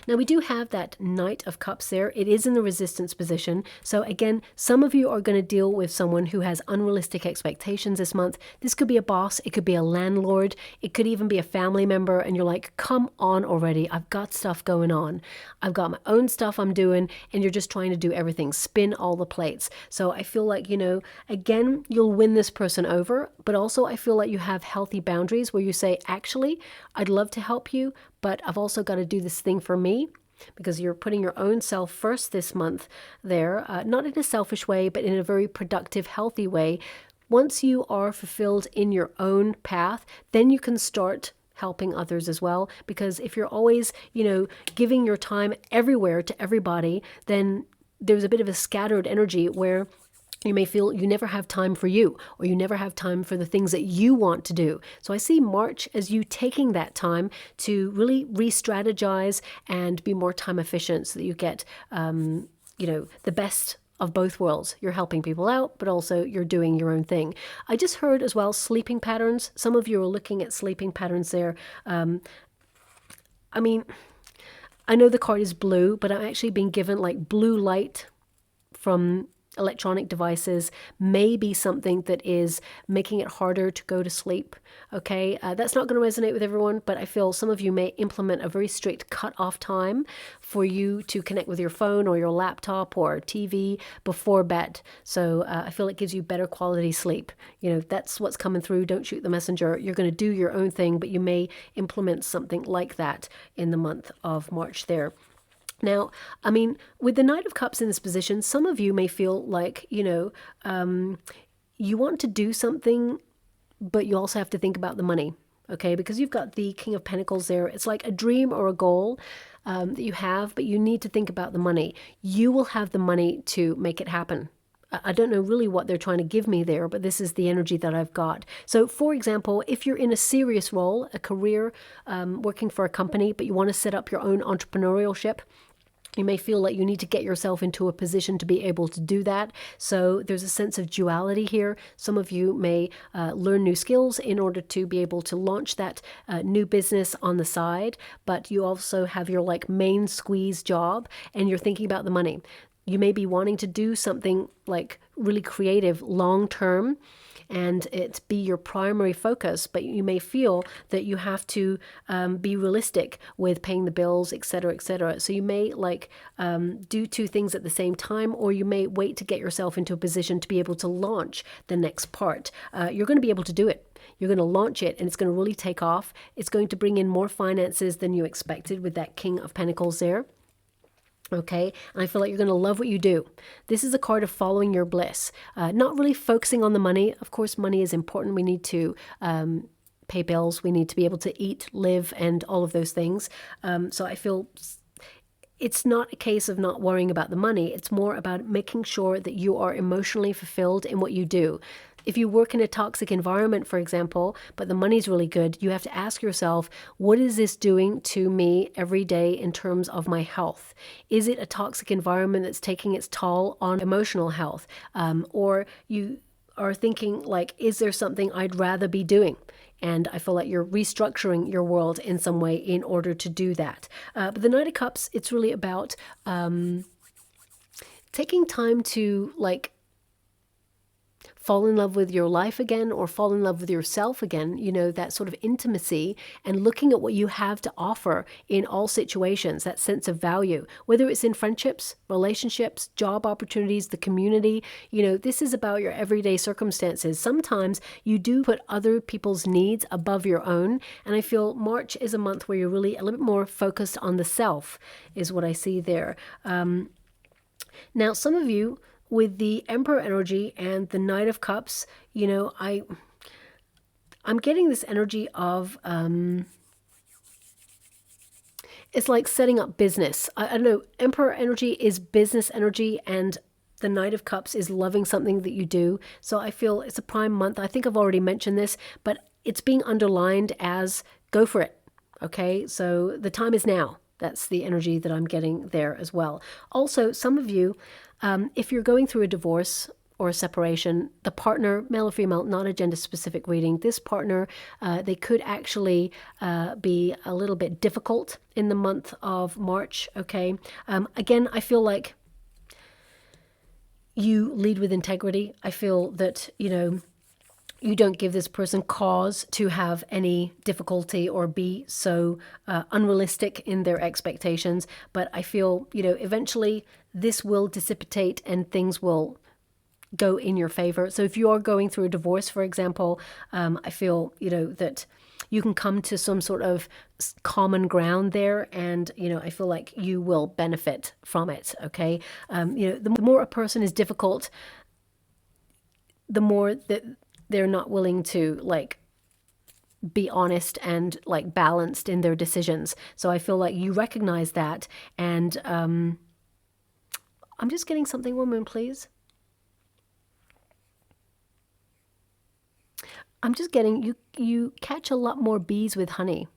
Now we do have that Knight of Cups there. It is in the resistance position. So again, some of you are going to deal with someone who has unrealistic expectations this month. This could be a boss. It could be a landlord. It could even be a family member. And you're like, come on already. I've got stuff going on. I've got my own stuff I'm doing. And you're just trying to do everything. Spin all the plates. So I feel like, again, you'll win this person over. But also I feel like you have healthy boundaries where you say, actually, I'd love to help you, but I've also got to do this thing for me, because you're putting your own self first this month there, not in a selfish way, but in a very productive, healthy way. Once you are fulfilled in your own path, then you can start helping others as well. Because if you're always, giving your time everywhere to everybody, then there's a bit of a scattered energy where you may feel you never have time for you, or you never have time for the things that you want to do. So I see March as you taking that time to really re-strategize and be more time efficient, so that you get, the best of both worlds. You're helping people out, but also you're doing your own thing. I just heard as well sleeping patterns. Some of you are looking at sleeping patterns there. I know the card is blue, but I'm actually being given like blue light from electronic devices may be something that is making it harder to go to sleep. Okay, that's not going to resonate with everyone, but I feel some of you may implement a very strict cut-off time for you to connect with your phone or your laptop or TV before bed. So I feel it gives you better quality sleep. That's what's coming through. Don't shoot the messenger. You're going to do your own thing, but you may implement something like that in the month of March there. Now, with the Knight of Cups in this position, some of you may feel like, you want to do something, but you also have to think about the money, okay? Because you've got the King of Pentacles there. It's like a dream or a goal that you have, but you need to think about the money. You will have the money to make it happen. I don't know really what they're trying to give me there, but this is the energy that I've got. So, for example, if you're in a serious role, a career, working for a company, but you want to set up your own entrepreneurship, you may feel like you need to get yourself into a position to be able to do that. So there's a sense of duality here. Some of you may learn new skills in order to be able to launch that new business on the side, but you also have your main squeeze job and you're thinking about the money. You may be wanting to do something like really creative long term and it be your primary focus, but you may feel that you have to be realistic with paying the bills, etc., etc. So you may like do two things at the same time, or you may wait to get yourself into a position to be able to launch the next part. You're going to be able to do it. You're going to launch it and it's going to really take off. It's going to bring in more finances than you expected with that King of Pentacles there. Okay, and I feel like you're going to love what you do. This is a card of following your bliss, not really focusing on the money. Of course, money is important. We need to pay bills. We need to be able to eat, live, and all of those things. So I feel it's not a case of not worrying about the money. It's more about making sure that you are emotionally fulfilled in what you do. If you work in a toxic environment, for example, but the money's really good, you have to ask yourself, what is this doing to me every day in terms of my health? Is it a toxic environment that's taking its toll on emotional health? Or you are thinking like, is there something I'd rather be doing? And I feel like you're restructuring your world in some way in order to do that. But the Knight of Cups, it's really about taking time to like fall in love with your life again, or fall in love with yourself again, you know, that sort of intimacy, and looking at what you have to offer in all situations, that sense of value, whether it's in friendships, relationships, job opportunities, the community. You know, this is about your everyday circumstances. Sometimes you do put other people's needs above your own, and I feel March is a month where you're really a little bit more focused on the self, is what I see there. Now, some of you, with the Emperor energy and the Knight of Cups, you know, I'm getting this energy of, it's like setting up business. I don't know, Emperor energy is business energy, and the Knight of Cups is loving something that you do. So I feel it's a prime month. I think I've already mentioned this, but it's being underlined as go for it. Okay, so the time is now. That's the energy that I'm getting there as well. Also, some of you, if you're going through a divorce or a separation, the partner, male or female, not a gender-specific reading, this partner, they could actually be a little bit difficult in the month of March, okay? Again, I feel like you lead with integrity. I feel that, you know, you don't give this person cause to have any difficulty or be so unrealistic in their expectations. But I feel, you know, eventually this will dissipate and things will go in your favor. So if you are going through a divorce, for example, I feel, you know, that you can come to some sort of common ground there, and, you know, I feel like you will benefit from it, okay? You know, the more a person is difficult, the more that they're not willing to like be honest and like balanced in their decisions. So I feel like you recognize that. And I'm just getting something, woman, please. I'm just getting you catch a lot more bees with honey.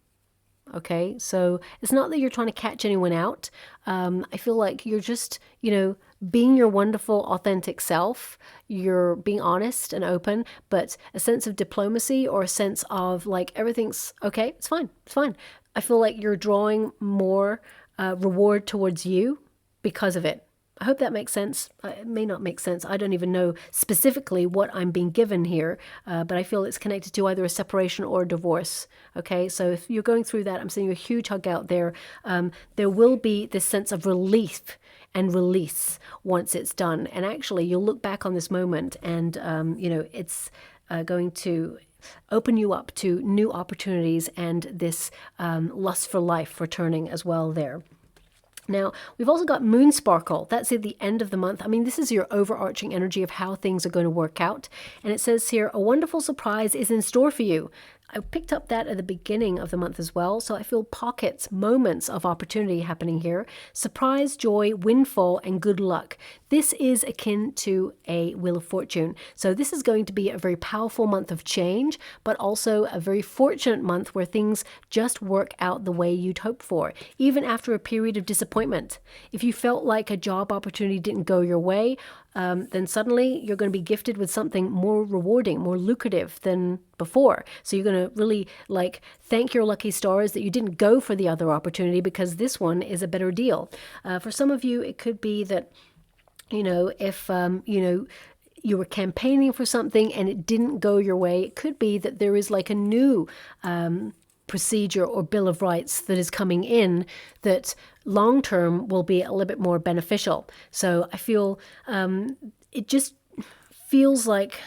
Okay, so it's not that you're trying to catch anyone out. I feel like you're just, you know, being your wonderful, authentic self. You're being honest and open, but a sense of diplomacy or a sense of like everything's okay, it's fine, it's fine. I feel like you're drawing more reward towards you because of it. I hope that makes sense. It may not make sense. I don't even know specifically what I'm being given here, but I feel it's connected to either a separation or a divorce. Okay, so if you're going through that, I'm sending you a huge hug out there. There will be this sense of relief and release once it's done. And actually, you'll look back on this moment and, you know, it's going to open you up to new opportunities and this lust for life returning as well there. Now, we've also got Moon Sparkle. That's at the end of the month. I mean, this is your overarching energy of how things are going to work out. And it says here, a wonderful surprise is in store for you. I picked up that at the beginning of the month as well. So I feel pockets, moments of opportunity happening here. Surprise, joy, windfall, and good luck. This is akin to a Wheel of Fortune. So this is going to be a very powerful month of change, but also a very fortunate month where things just work out the way you'd hope for, even after a period of disappointment. If you felt like a job opportunity didn't go your way, then suddenly you're going to be gifted with something more rewarding, more lucrative than before. So you're going to really like thank your lucky stars that you didn't go for the other opportunity because this one is a better deal. For some of you, it could be that if, you were campaigning for something and it didn't go your way, it could be that there is like a new procedure or Bill of Rights that is coming in that long term will be a little bit more beneficial. So I feel it just feels like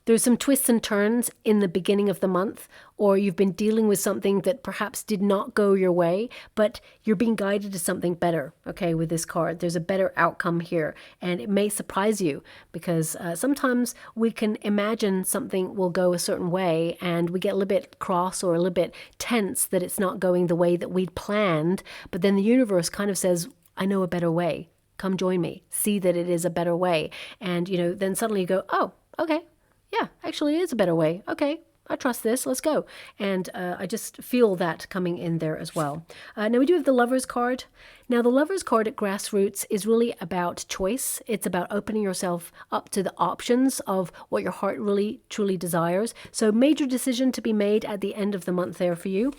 there's some twists and turns in the beginning of the month, or you've been dealing with something that perhaps did not go your way, but you're being guided to something better, okay, with this card. There's a better outcome here, and it may surprise you because sometimes we can imagine something will go a certain way, and we get a little bit cross or a little bit tense that it's not going the way that we'd planned, but then the universe kind of says, I know a better way. Come join me. See that it is a better way. And, then suddenly you go, oh, okay. Yeah, actually it is a better way. Okay, I trust this. Let's go. And I just feel that coming in there as well. Now we do have the Lovers card. Now the Lovers card at Grassroots is really about choice. It's about opening yourself up to the options of what your heart really truly desires. So major decision to be made at the end of the month there for you.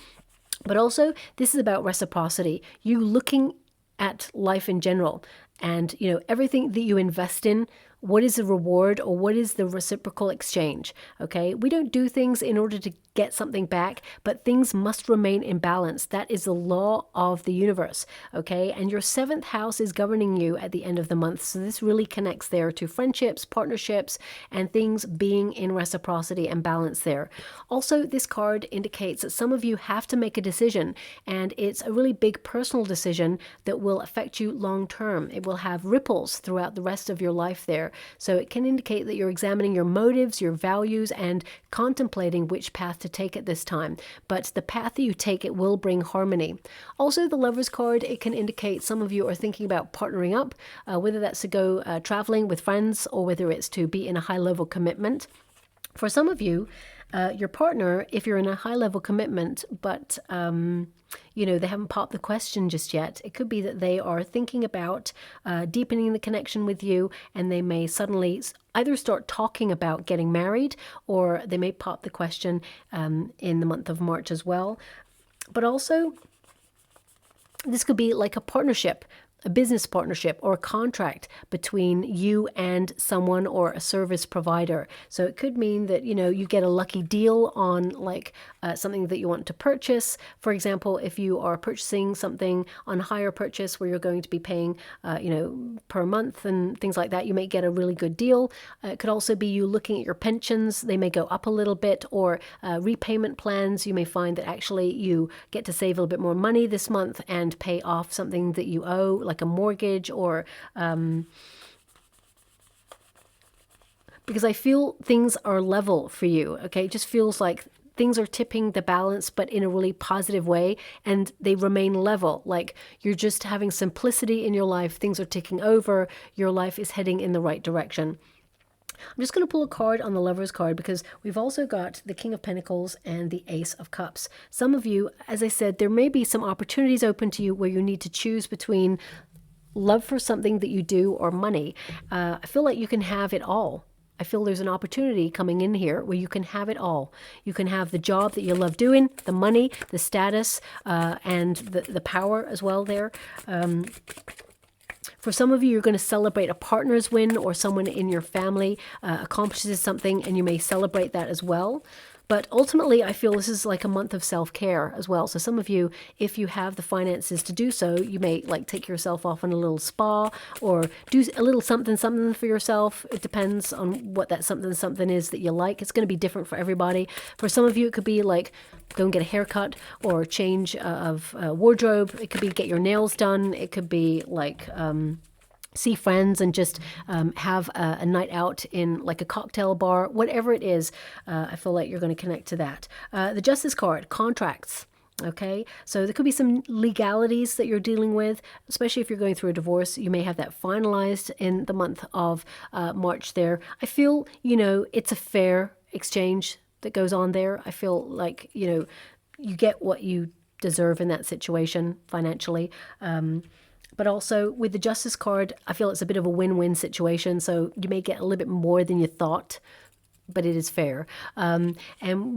But also this is about reciprocity. You looking at life in general and, everything that you invest in. What is the reward or what is the reciprocal exchange? Okay, we don't do things in order to get something back, but things must remain in balance. That is the law of the universe. Okay, and your 7th house is governing you at the end of the month. So this really connects there to friendships, partnerships, and things being in reciprocity and balance there. Also, this card indicates that some of you have to make a decision, and it's a really big personal decision that will affect you long term. It will have ripples throughout the rest of your life there. So it can indicate that you're examining your motives, your values, and contemplating which path to take at this time. But the path that you take, it will bring harmony. Also, the Lovers card, it can indicate some of you are thinking about partnering up, whether that's to go traveling with friends or whether it's to be in a high-level commitment. For some of you, your partner, if you're in a high-level commitment, but they haven't popped the question just yet, it could be that they are thinking about deepening the connection with you, and they may suddenly either start talking about getting married, or they may pop the question in the month of March as well. But also, this could be like a partnership, a business partnership or a contract between you and someone or a service provider. So it could mean that, you get a lucky deal on like something that you want to purchase. For example, if you are purchasing something on hire purchase where you're going to be paying, per month and things like that, you may get a really good deal. It could also be you looking at your pensions. They may go up a little bit, or repayment plans. You may find that actually you get to save a little bit more money this month and pay off something that you owe, like a mortgage, or because I feel things are level for you. Okay, it just feels like things are tipping the balance, but in a really positive way, and they remain level. Like you're just having simplicity in your life. Things are ticking over. Your life is heading in the right direction. I'm just going to pull a card on the Lovers card because we've also got the King of Pentacles and the Ace of Cups. Some of you, as I said, there may be some opportunities open to you where you need to choose between love for something that you do or money. I feel like you can have it all. I feel there's an opportunity coming in here where you can have it all. You can have the job that you love doing, the money, the status, and the power as well there. For some of you, you're going to celebrate a partner's win, or someone in your family accomplishes something, and you may celebrate that as well. But ultimately, I feel this is like a month of self-care as well. So some of you, if you have the finances to do so, you may like take yourself off on a little spa or do a little something for yourself. It depends on what that something is that you like. It's going to be different for everybody. For some of you, it could be like go and get a haircut or change of wardrobe. It could be get your nails done. It could be like see friends and just have a night out in like a cocktail bar, whatever it is. I feel like you're going to connect to that. The Justice card, contracts. Okay, so there could be some legalities that you're dealing with, especially if you're going through a divorce. You may have that finalized in the month of March there. I feel, it's a fair exchange that goes on there. I feel like, you get what you deserve in that situation financially. But also with the Justice card, I feel it's a bit of a win-win situation. So you may get a little bit more than you thought but it is fair. And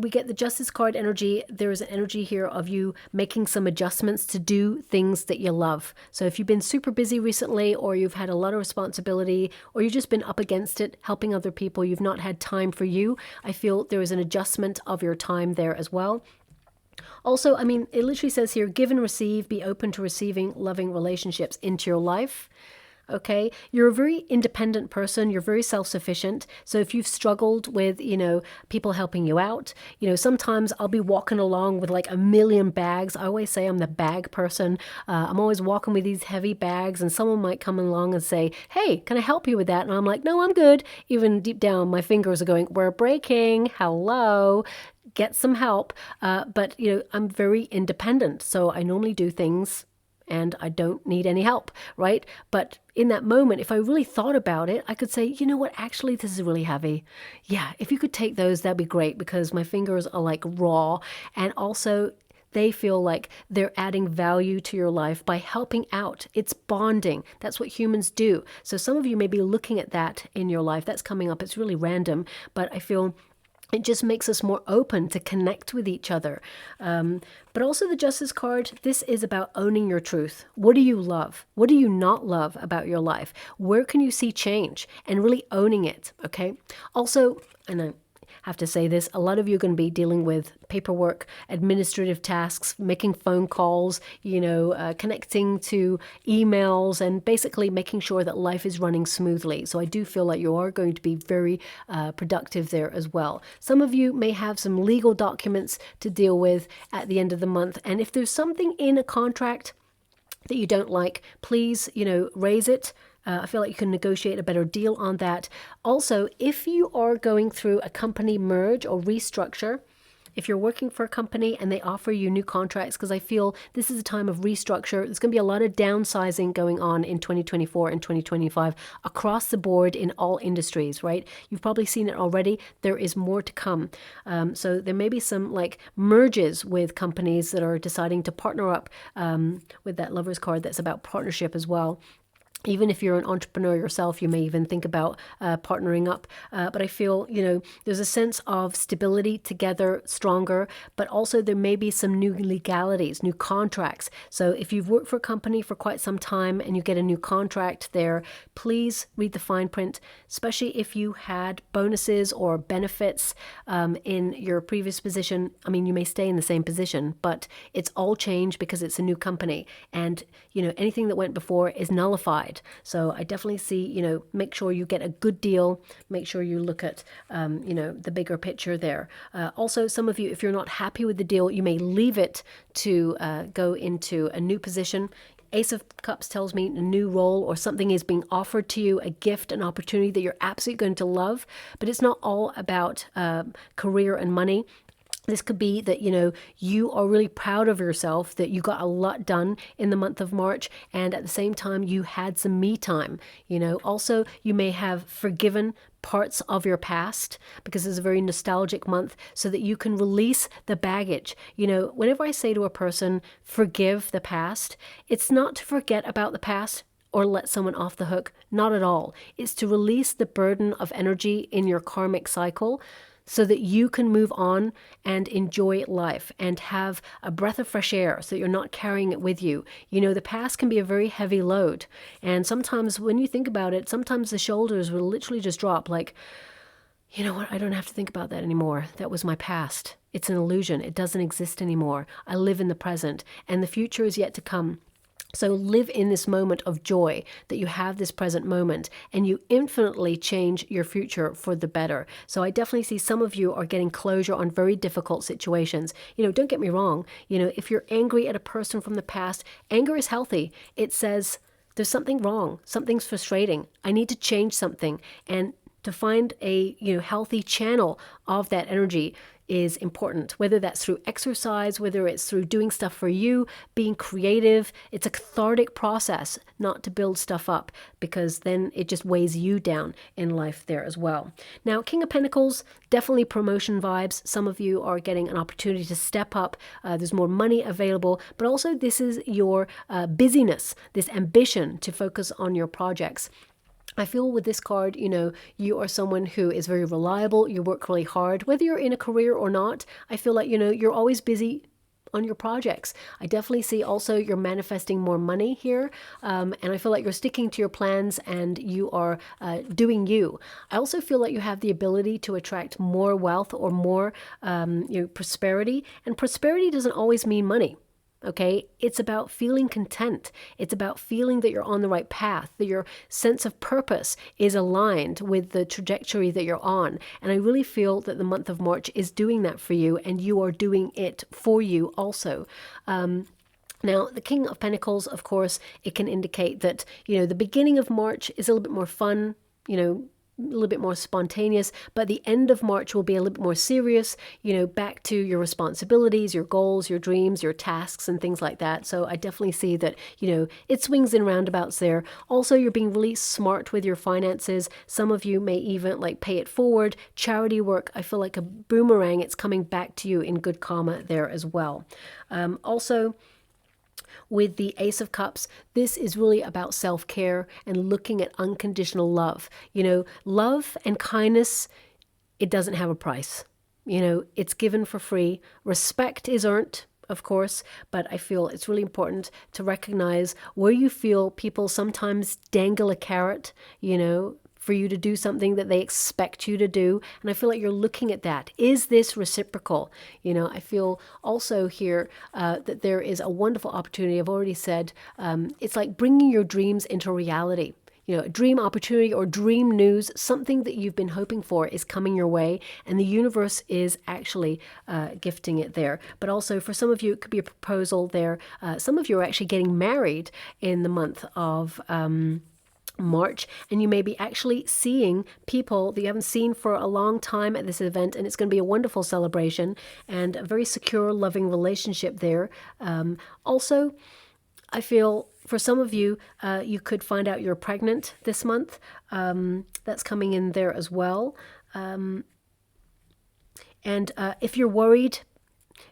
we get the Justice card energy. There's an energy here of you making some adjustments to do things that you love. So if you've been super busy recently, or you've had a lot of responsibility, or you've just been up against it, helping other people, you've not had time for you, I feel there is an adjustment of your time there as well. Also, I mean, it literally says here, give and receive, be open to receiving loving relationships into your life. Okay, you're a very independent person. You're very self-sufficient. So if you've struggled with, people helping you out, sometimes I'll be walking along with like a million bags. I always say I'm the bag person. I'm always walking with these heavy bags, and someone might come along and say, hey, can I help you with that? And I'm like, no, I'm good. Even deep down, my fingers are going, we're breaking. Hello. Get some help. But I'm very independent. So I normally do things and I don't need any help, right? But in that moment, if I really thought about it, I could say, you know what, actually, this is really heavy. Yeah, if you could take those, that'd be great, because my fingers are like raw. And also, they feel like they're adding value to your life by helping out. It's bonding. That's what humans do. So some of you may be looking at that in your life. That's coming up. It's really random, but I feel it just makes us more open to connect with each other. But also the Justice card, this is about owning your truth. What do you love? What do you not love about your life? Where can you see change? And really owning it, okay? Also, and I have to say this, a lot of you are going to be dealing with paperwork, administrative tasks, making phone calls, connecting to emails, and basically making sure that life is running smoothly. So I do feel like you are going to be very productive there as well. Some of you may have some legal documents to deal with at the end of the month. And if there's something in a contract that you don't like, please, raise it. I feel like you can negotiate a better deal on that. Also, if you are going through a company merge or restructure, if you're working for a company and they offer you new contracts, because I feel this is a time of restructure, there's going to be a lot of downsizing going on in 2024 and 2025 across the board in all industries, right? You've probably seen it already. There is more to come. So there may be some like merges with companies that are deciding to partner up with that Lover's card that's about partnership as well. Even if you're an entrepreneur yourself, you may even think about partnering up. But I feel, there's a sense of stability together, stronger, but also there may be some new legalities, new contracts. So if you've worked for a company for quite some time and you get a new contract there, please read the fine print, especially if you had bonuses or benefits in your previous position. I mean, you may stay in the same position, but it's all changed because it's a new company. And, anything that went before is nullified. So I definitely see, make sure you get a good deal. Make sure you look at, the bigger picture there. Also, some of you, if you're not happy with the deal, you may leave it to go into a new position. Ace of Cups tells me a new role or something is being offered to you, a gift, an opportunity that you're absolutely going to love. But it's not all about career and money. This could be that, you are really proud of yourself, that you got a lot done in the month of March, and at the same time, you had some me time. Also, you may have forgiven parts of your past because it's a very nostalgic month, so that you can release the baggage. Whenever I say to a person, forgive the past, it's not to forget about the past or let someone off the hook. Not at all. It's to release the burden of energy in your karmic cycle, so that you can move on and enjoy life and have a breath of fresh air, so you're not carrying it with you. The past can be a very heavy load. And sometimes when you think about it, sometimes the shoulders will literally just drop like, you know what, I don't have to think about that anymore. That was my past. It's an illusion. It doesn't exist anymore. I live in the present, and the future is yet to come. So live in this moment of joy that you have this present moment, and you infinitely change your future for the better. So I definitely see some of you are getting closure on very difficult situations. Don't get me wrong. If you're angry at a person from the past, anger is healthy. It says there's something wrong. Something's frustrating. I need to change something. And to find a healthy channel of that energy is important, whether that's through exercise, whether it's through doing stuff for you, being creative. It's a cathartic process, not to build stuff up, because then it just weighs you down in life there as well. Now, King of Pentacles, definitely promotion vibes. Some of you are getting an opportunity to step up. There's more money available, but also this is your busyness, this ambition to focus on your projects. I feel with this card, you know, you are someone who is very reliable. You work really hard, whether you're in a career or not. I feel like, you know, you're always busy on your projects. I definitely see also you're manifesting more money here. And I feel like you're sticking to your plans and you are doing you. I also feel like you have the ability to attract more wealth or more prosperity. And prosperity doesn't always mean money. Okay, it's about feeling content. It's about feeling that you're on the right path, that your sense of purpose is aligned with the trajectory that you're on. And I really feel that the month of March is doing that for you, and you are doing it for you also. Now, the King of Pentacles, of course, it can indicate that, you know, the beginning of March is a little bit more fun, you know, a little bit more spontaneous, but the end of March will be a little bit more serious, you know, back to your responsibilities, your goals, your dreams, your tasks, and things like that. So I definitely see that, you know, it swings in roundabouts there. Also, you're being really smart with your finances. Some of you may even like pay it forward. Charity work, I feel like a boomerang, it's coming back to you in good karma there as well. Also, with the Ace of Cups, this is really about self-care and looking at unconditional love. You know, love and kindness, it doesn't have a price. You know, it's given for free. Respect is earned, of course, but I feel it's really important to recognize where you feel people sometimes dangle a carrot, you know, for you to do something that they expect you to do. And I feel like you're looking at that. Is this reciprocal? You know, I feel also here that there is a wonderful opportunity. I've already said it's like bringing your dreams into reality. You know, a dream opportunity or dream news, something that you've been hoping for is coming your way, and the universe is actually gifting it there. But also for some of you, it could be a proposal there. Some of you are actually getting married in the month of March, and you may be actually seeing people that you haven't seen for a long time at this event, and it's going to be a wonderful celebration and a very secure, loving relationship there. Also, I feel for some of you, you could find out you're pregnant this month. That's coming in there as well. And if you're worried,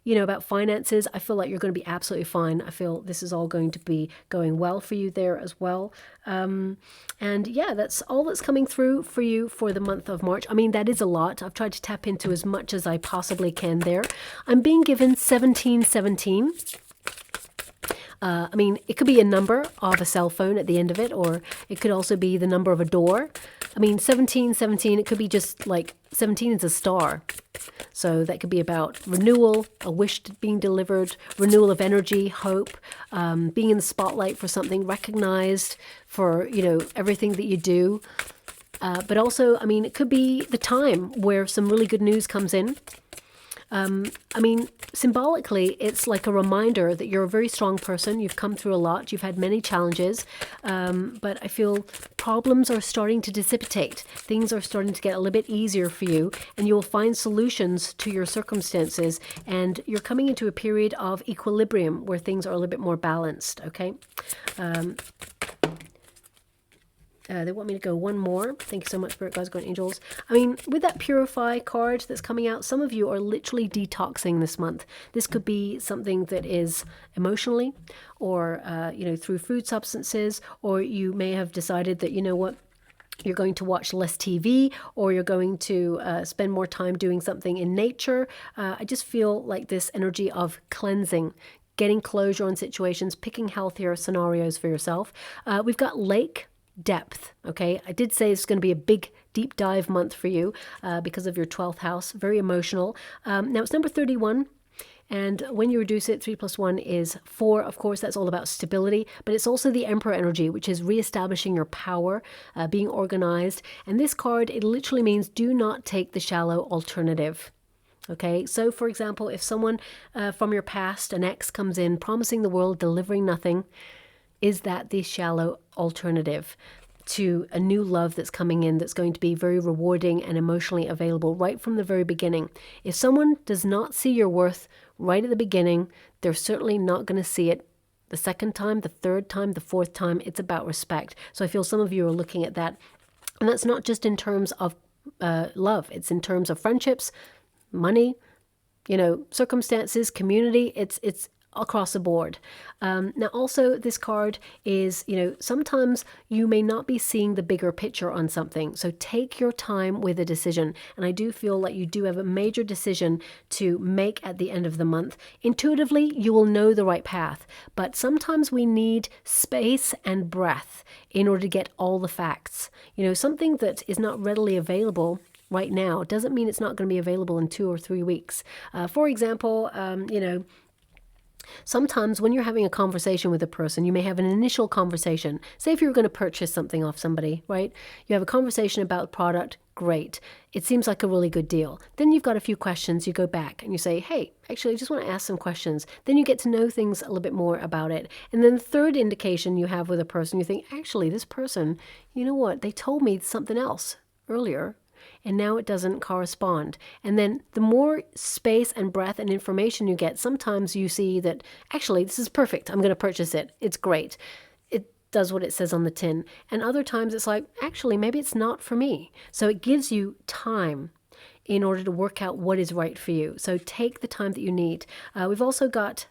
you know, about finances, I feel like you're going to be absolutely fine. I feel this is all going to be going well for you there as well. And yeah, that's all that's coming through for you for the month of March. I mean, that is a lot. I've tried to tap into as much as I possibly can there. I'm being given 1717. I mean, it could be a number of a cell phone at the end of it, or it could also be the number of a door. I mean, 1717, it could be just like 17 is a star. So that could be about renewal, a wish being delivered, renewal of energy, hope, being in the spotlight for something, recognized for, you know, everything that you do. But also, I mean, it could be the time where some really good news comes in. I mean, symbolically, it's like a reminder that you're a very strong person. You've come through a lot. You've had many challenges. But I feel problems are starting to dissipate. Things are starting to get a little bit easier for you, and you'll find solutions to your circumstances. And you're coming into a period of equilibrium where things are a little bit more balanced, okay? They want me to go one more. Thank you so much, Spirit Guides, Guardian Angels. I mean, with that Purify card that's coming out, some of you are literally detoxing this month. This could be something that is emotionally or, you know, through food substances, or you may have decided that, you know what, you're going to watch less TV, or you're going to spend more time doing something in nature. I just feel like this energy of cleansing, getting closure on situations, picking healthier scenarios for yourself. We've got Lake depth. Okay, I did say it's going to be a big deep dive month for you because of your 12th house, very emotional. Now it's number 31, and when you reduce it, 3 plus 1 is 4. Of course, that's all about stability, but it's also the Emperor energy, which is reestablishing your power, being organized. And this card, it literally means do not take the shallow alternative. Okay, so for example, if someone from your past, an ex, comes in promising the world, delivering nothing, is that the shallow alternative to a new love that's coming in that's going to be very rewarding and emotionally available right from the very beginning? If someone does not see your worth right at the beginning, they're certainly not going to see it the second time, the third time, the fourth time. It's about respect. So I feel some of you are looking at that. And that's not just in terms of love. It's in terms of friendships, money, you know, circumstances, community. It's across the board. Now also this card is, sometimes you may not be seeing the bigger picture on something. So take your time with a decision. And I do feel like you do have a major decision to make at the end of the month. Intuitively, you will know the right path, but sometimes we need space and breath in order to get all the facts. Something that is not readily available right now doesn't mean it's not going to be available in 2 or 3 weeks. For example, sometimes when you're having a conversation with a person, you may have an initial conversation. Say if you're going to purchase something off somebody, right? You have a conversation about the product. Great. It seems like a really good deal. Then you've got a few questions. You go back and you say, hey, actually, I just want to ask some questions. Then you get to know things a little bit more about it. And then the third indication you have with a person, you think, actually, this person, you know what? They told me something else earlier, and now it doesn't correspond. And then the more space and breath and information you get, sometimes you see that, actually, this is perfect. I'm going to purchase it. It's great. It does what it says on the tin. And other times it's like, actually, maybe it's not for me. So it gives you time in order to work out what is right for you. So take the time that you need. We've also got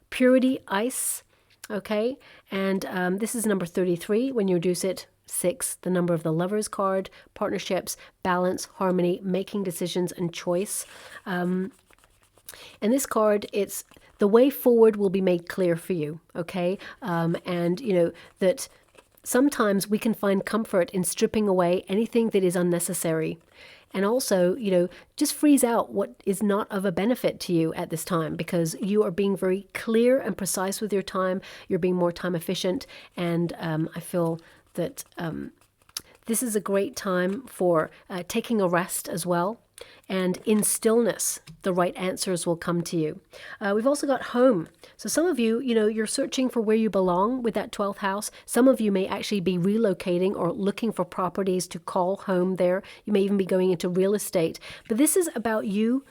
Purity Ice, okay? And this is number 33. When you reduce it, 6, the number of the Lovers card, partnerships, balance, harmony, making decisions, and choice. And this card, it's the way forward will be made clear for you, okay? And that sometimes we can find comfort in stripping away anything that is unnecessary. And also, just freeze out what is not of a benefit to you at this time, because you are being very clear and precise with your time. You're being more time efficient. And I feel that this is a great time for taking a rest as well. And in stillness, the right answers will come to you. We've also got home. So some of you, you're searching for where you belong with that 12th house. Some of you may actually be relocating or looking for properties to call home there. You may even be going into real estate. But this is about you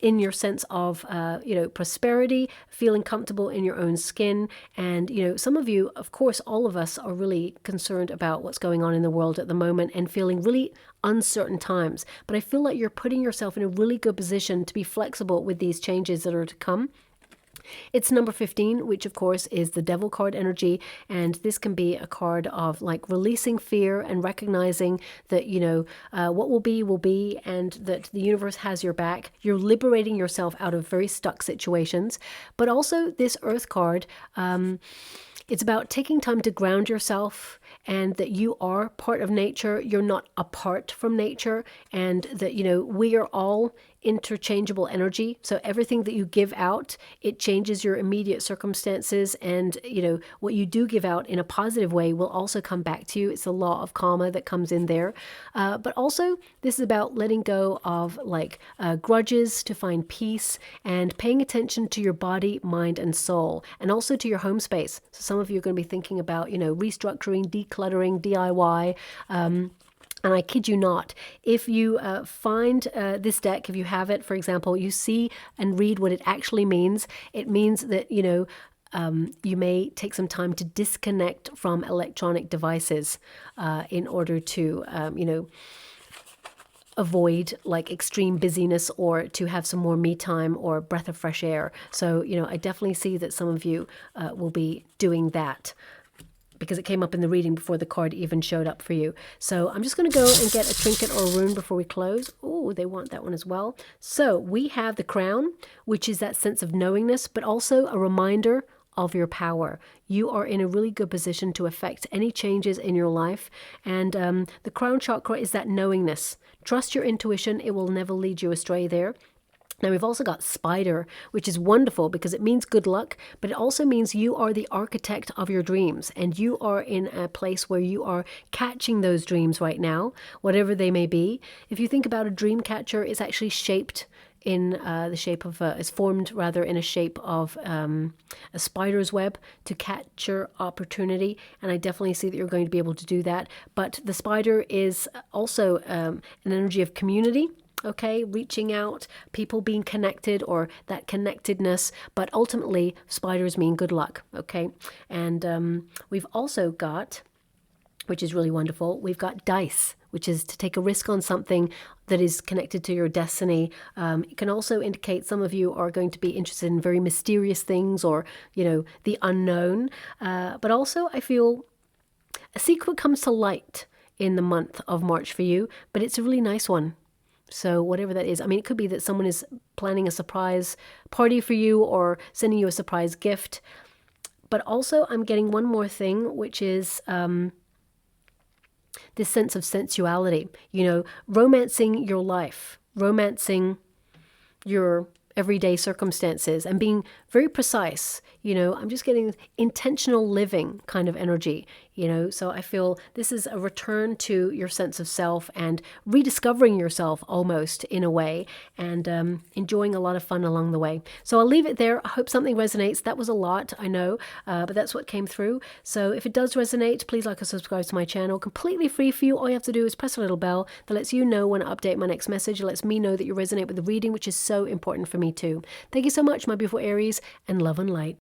in your sense of, prosperity, feeling comfortable in your own skin. And, some of you, of course, all of us are really concerned about what's going on in the world at the moment and feeling really uncertain times. But I feel like you're putting yourself in a really good position to be flexible with these changes that are to come. It's number 15, which of course is the Devil card energy. And this can be a card of like releasing fear and recognizing that, what will be, and that the universe has your back. You're liberating yourself out of very stuck situations. But also this Earth card, it's about taking time to ground yourself, and that you are part of nature. You're not apart from nature, and that, we are all interchangeable energy. So everything that you give out, it changes your immediate circumstances. And, what you do give out in a positive way will also come back to you. It's the law of karma that comes in there. But also this is about letting go of grudges to find peace, and paying attention to your body, mind, and soul, and also to your home space. So some of you are going to be thinking about, restructuring, decluttering, DIY. And I kid you not, if you find this deck, if you have it, for example, you see and read what it actually means. It means that, you may take some time to disconnect from electronic devices in order to, avoid extreme busyness, or to have some more me time or breath of fresh air. So, I definitely see that some of you will be doing that, because it came up in the reading before the card even showed up for you. So I'm just going to go and get a trinket or a rune before we close. Oh, they want that one as well. So we have the crown, which is that sense of knowingness, but also a reminder of your power. You are in a really good position to affect any changes in your life. And the crown chakra is that knowingness. Trust your intuition. It will never lead you astray there. Now we've also got Spider, which is wonderful because it means good luck, but it also means you are the architect of your dreams, and you are in a place where you are catching those dreams right now, whatever they may be. If you think about a dream catcher, it's actually shaped in the shape of, is formed rather in a shape of a spider's web to capture opportunity. And I definitely see that you're going to be able to do that. But the spider is also an energy of community. Okay, reaching out, people being connected, or that connectedness, but ultimately spiders mean good luck. Okay, and we've also got, which is really wonderful, we've got dice, which is to take a risk on something that is connected to your destiny. It can also indicate some of you are going to be interested in very mysterious things, or, you know, the unknown. But also I feel a secret comes to light in the month of March for you, but it's a really nice one. So whatever that is, I mean, it could be that someone is planning a surprise party for you or sending you a surprise gift. But also I'm getting one more thing, which is this sense of sensuality, you know, romancing your life, romancing your everyday circumstances, and being very precise. You know, I'm just getting intentional living kind of energy, you know. So I feel this is a return to your sense of self and rediscovering yourself almost in a way, and enjoying a lot of fun along the way. So I'll leave it there. I hope something resonates. That was a lot, I know, but that's what came through. So if it does resonate, please like or subscribe to my channel. Completely free for you. All you have to do is press a little bell that lets you know when I update my next message. It lets me know that you resonate with the reading, which is so important for me too. Thank you so much, my beautiful Aries, and love and light.